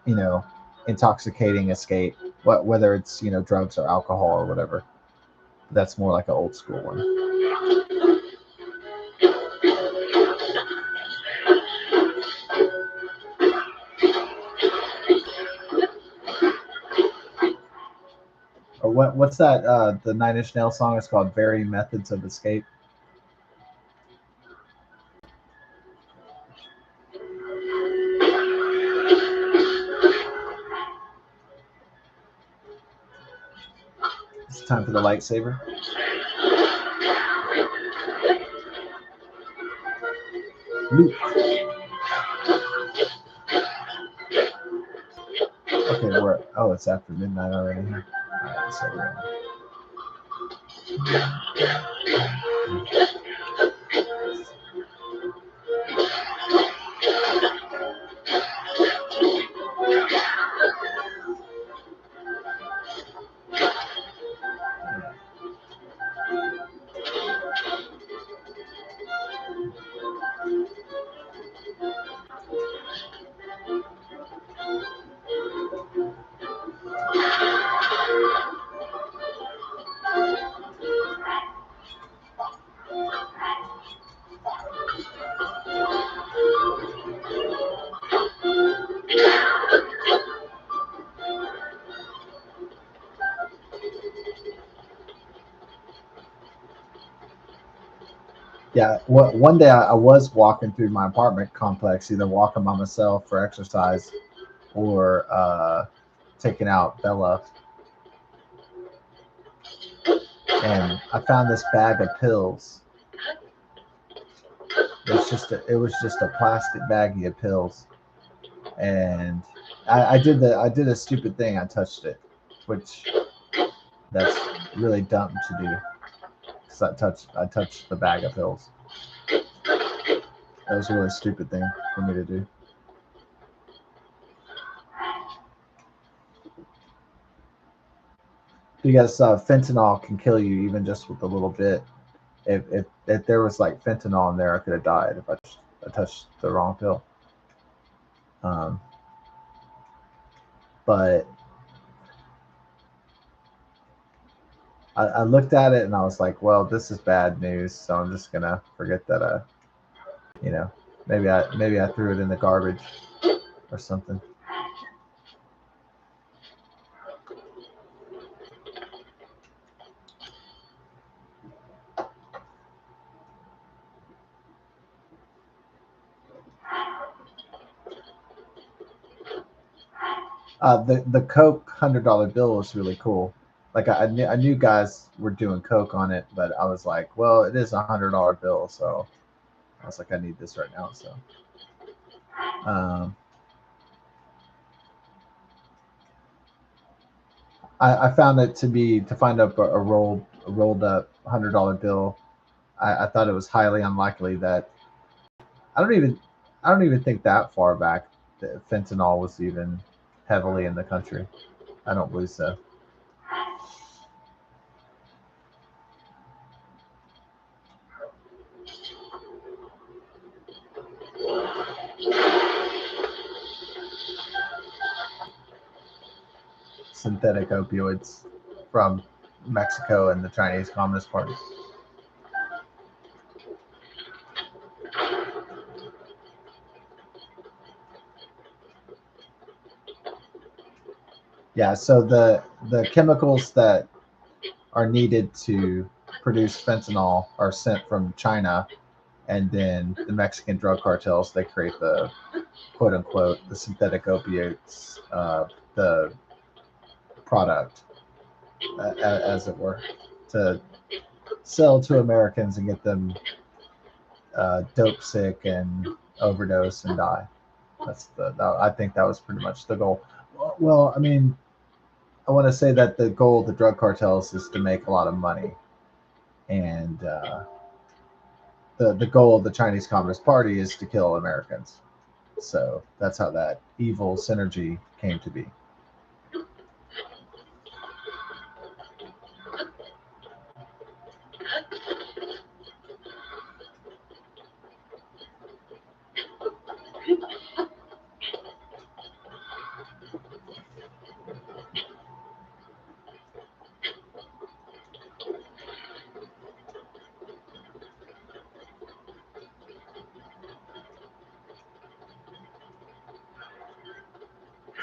you know, intoxicating escape, whether it's, drugs or alcohol or whatever. That's more like an old school one. Or what's that? The Nine Inch Nails song is called "Varying Methods of Escape." It's time for the lightsaber. Luke. Okay, we're it's after midnight already. All right, so yeah, one day I was walking through my apartment complex, either walking by myself for exercise or taking out Bella, and I found this bag of pills. It was just a plastic baggie of pills, and I did a stupid thing. I touched it, which that's really dumb to do. Cause I touched the bag of pills. That was a really stupid thing for me to do. Because fentanyl can kill you even just with a little bit. If there was like fentanyl in there, I could have died if I touched the wrong pill. Um, but I looked at it and I was like, well, this is bad news, so I'm just gonna forget that. You know, maybe I threw it in the garbage or something. The Coke $100 bill was really cool. Like I knew guys were doing Coke on it, but I was like, well, it is $100 bill, so I was like, I need this right now. So um, I found it to find up a rolled up $100 bill. I thought it was highly unlikely that I don't even I don't even think that far back that fentanyl was even heavily in the country. I don't believe so. Synthetic opioids from Mexico and the Chinese Communist Party. Yeah, so the chemicals that are needed to produce fentanyl are sent from China, and then the Mexican drug cartels they create the quote unquote the synthetic opiates, the product, as it were, to sell to Americans and get them dope sick and overdose and die. I think that was pretty much the goal. Well, I mean, I want to say that the goal of the drug cartels is to make a lot of money, and the goal of the Chinese Communist Party is to kill Americans. So that's how that evil synergy came to be.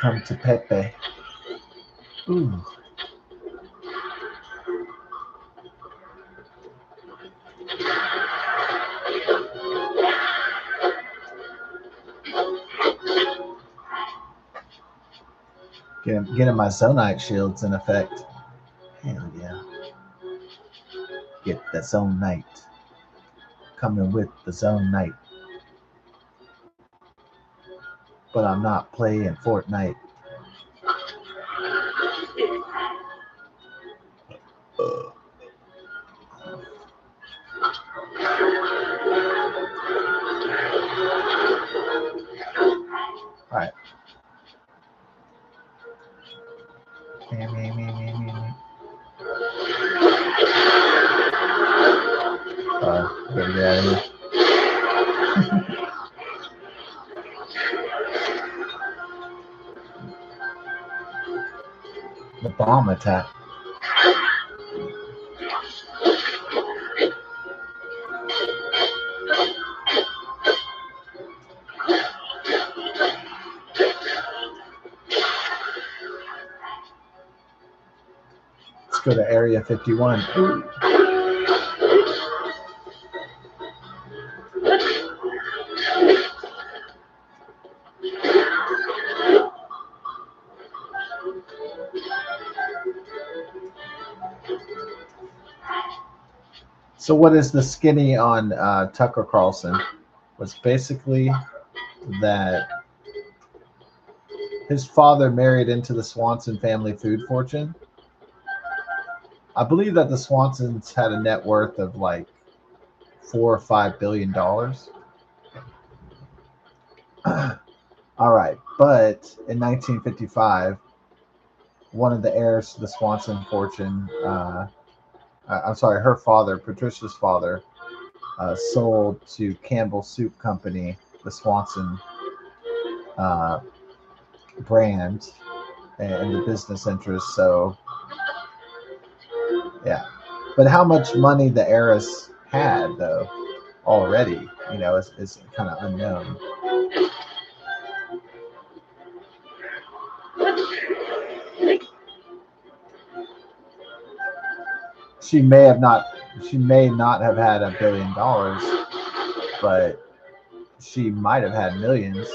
Come to Pepe. Ooh. Getting my Zonite shields in effect. Hell yeah. Get the Zonite. Coming with the Zonite. But I'm not playing Fortnite. Alright. Gotta get out of here. The bomb attack. Let's go to Area 51. Ooh. So what is the skinny on Tucker Carlson? Was basically that his father married into the Swanson family food fortune. I believe that the Swansons had a net worth of like $4 or $5 billion. All right, but in 1955, one of the heirs to the Swanson fortune, I'm sorry, her father, Patricia's father, sold to Campbell Soup Company the Swanson brand and the business interests. So, yeah. But how much money the heiress had, though, already, is kind of unknown. She may have not. She may not have had $1 billion, but she might have had millions.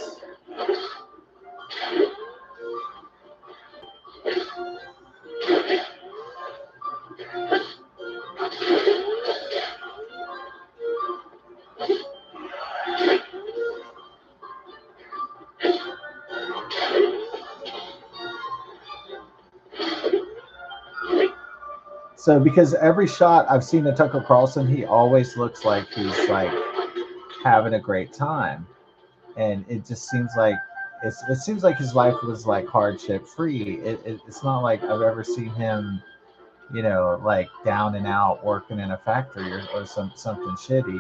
So because every shot I've seen of Tucker Carlson, he always looks like he's like having a great time, and it just seems like it seems like his life was like hardship free. It's not like I've ever seen him, like down and out working in a factory or something shitty.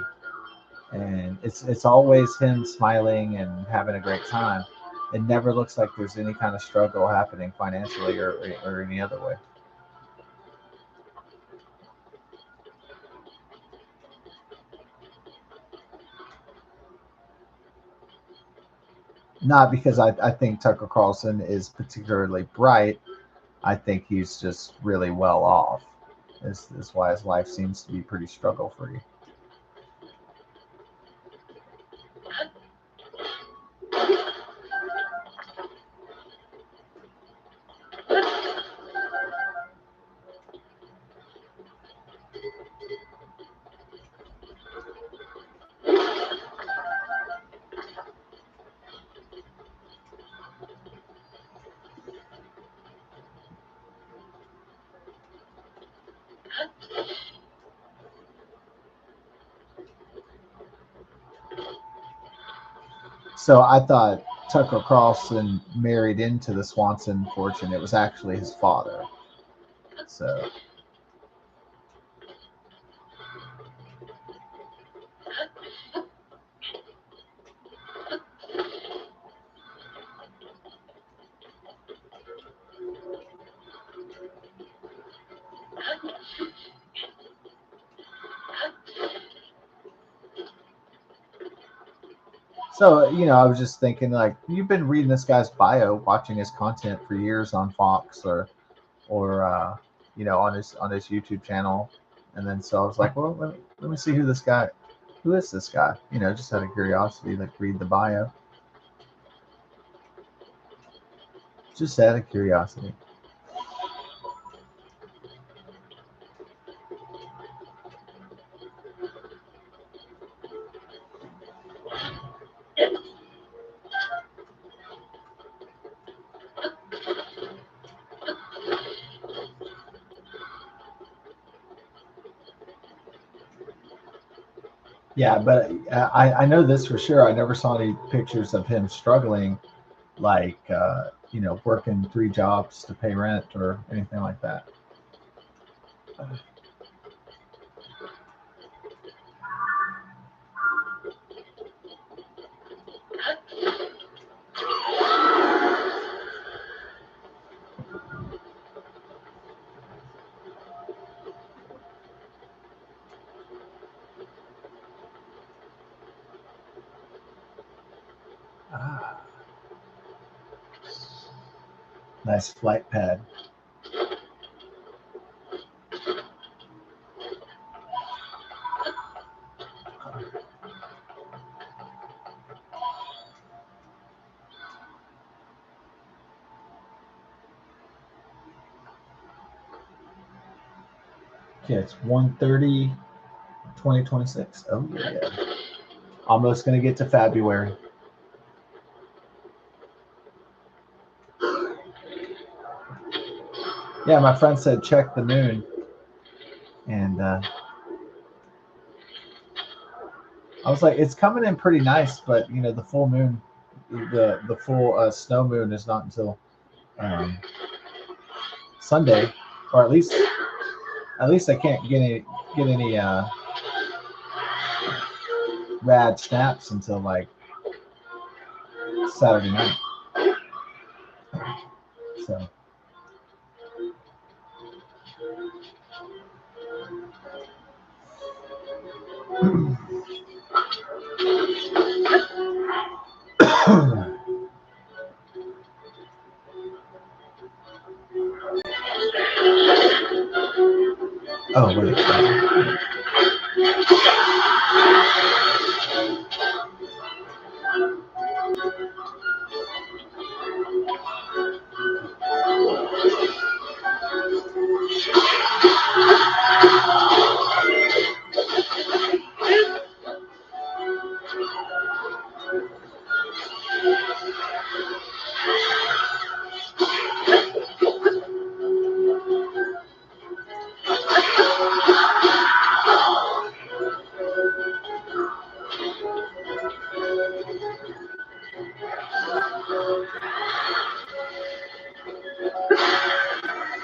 And it's always him smiling and having a great time. It never looks like there's any kind of struggle happening financially or any other way. Not because I think Tucker Carlson is particularly bright. I think he's just really well off. Is why his life seems to be pretty struggle free. So I thought Tucker Carlson married into the Swanson fortune. It was actually his father. So I was just thinking, like, you've been reading this guy's bio, watching his content for years on Fox or on his YouTube channel, and then so I was like, well, let me see who is this guy? Just out of curiosity, like read the bio, just out of curiosity. Yeah, but I know this for sure. I never saw any pictures of him struggling, like working 3 jobs to pay rent or anything like that. Ah, nice flight pad. Okay, it's 1:30, 2026. Oh yeah, almost gonna get to February. Yeah, my friend said check the moon, and I was like, it's coming in pretty nice, but the full moon, the full snow moon is not until Sunday, or at least I can't get any rad snaps until like Saturday night. So oh wait.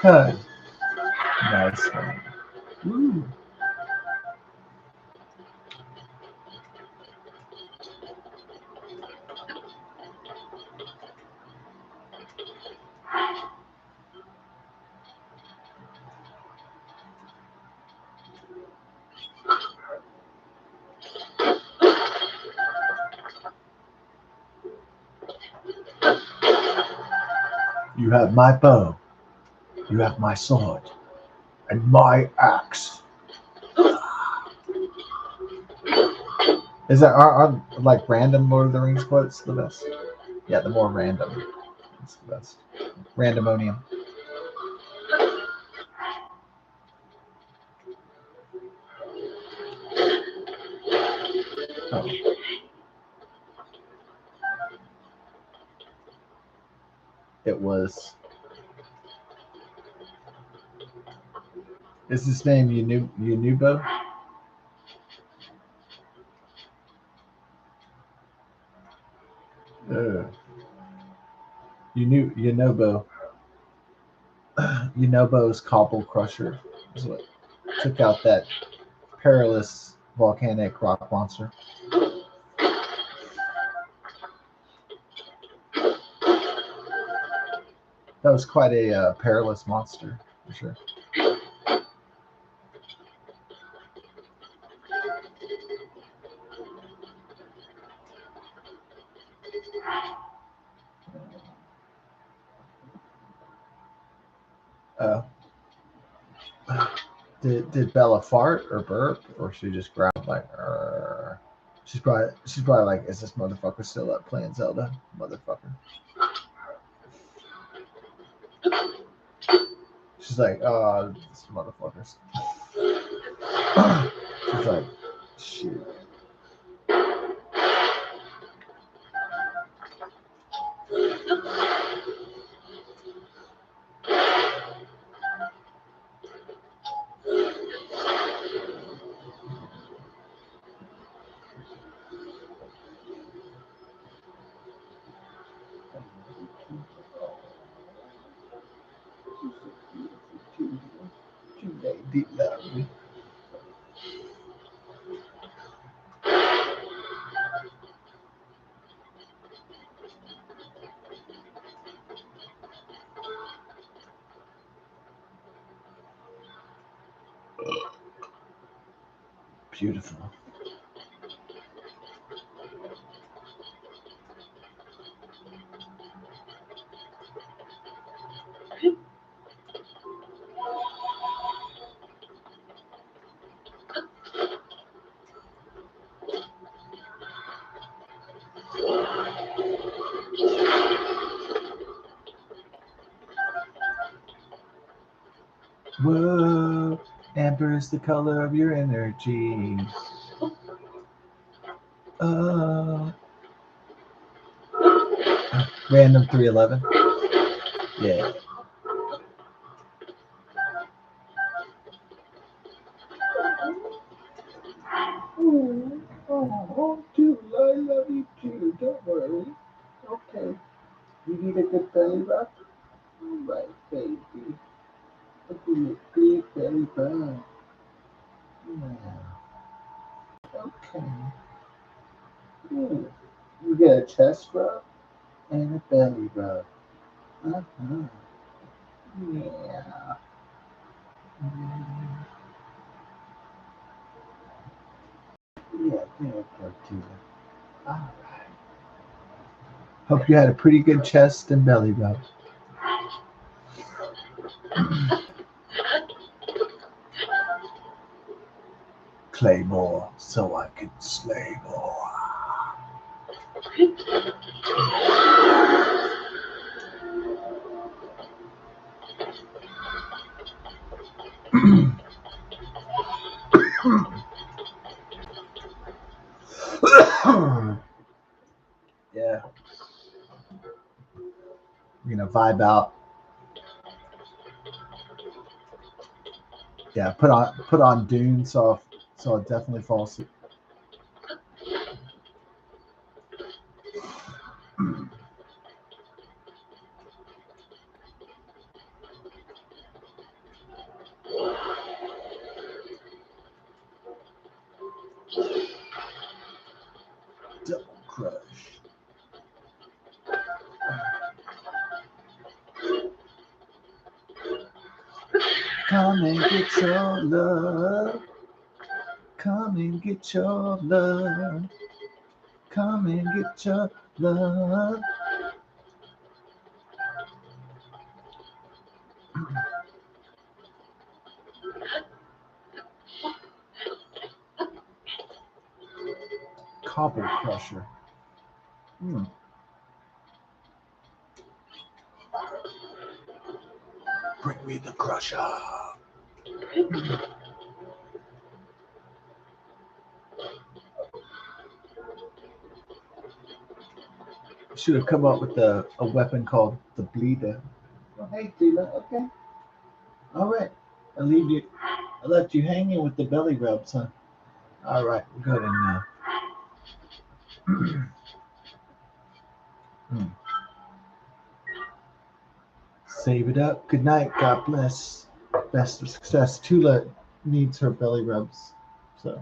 Huh. Nice. Ooh. You have my bow, you have my sword, and my axe. Is that are like random Lord of the Rings quotes the best? Yeah, the more random, it's the best. Randomonium. Oh, it was. Is his name Unubo? Yunobo. Yunobo's Cobble Crusher is what took out that perilous volcanic rock monster. That was quite a perilous monster, for sure. Uh, did Bella fart or burp, or she just growled like? She's probably like, is this motherfucker still up playing Zelda, motherfucker? She's like, oh, this motherfucker's. She's like, shit. Deep love. Beautiful. Whoa, amber is the color of your energy. Random 311. Yeah. Oh, too. I love you too. Don't worry. Okay. You need a good belly rub? All right, baby. Look at your big belly rub. Yeah. Okay. Ooh. You get a chest rub and a belly rub. Uh-huh. Yeah. Mm. Yeah, there you go, too. All right. Hope you had a pretty good chest and belly rub. Claymore, so I can slay more. Yeah, we're gonna vibe out. Yeah, put on Dune, so I'll definitely fall asleep. Double crush. Come and get your love. Come and get your love. Come and get your love. Cobble crusher. Hmm. Bring me the crusher. Should have come up with a weapon called the bleeder. Oh, hey, Tila. Okay. All right. I leave you. I left you hanging with the belly rubs, huh? All right. Go ahead and. Hmm. Save it up. Good night. God bless. Best of success. Tula needs her belly rubs. So.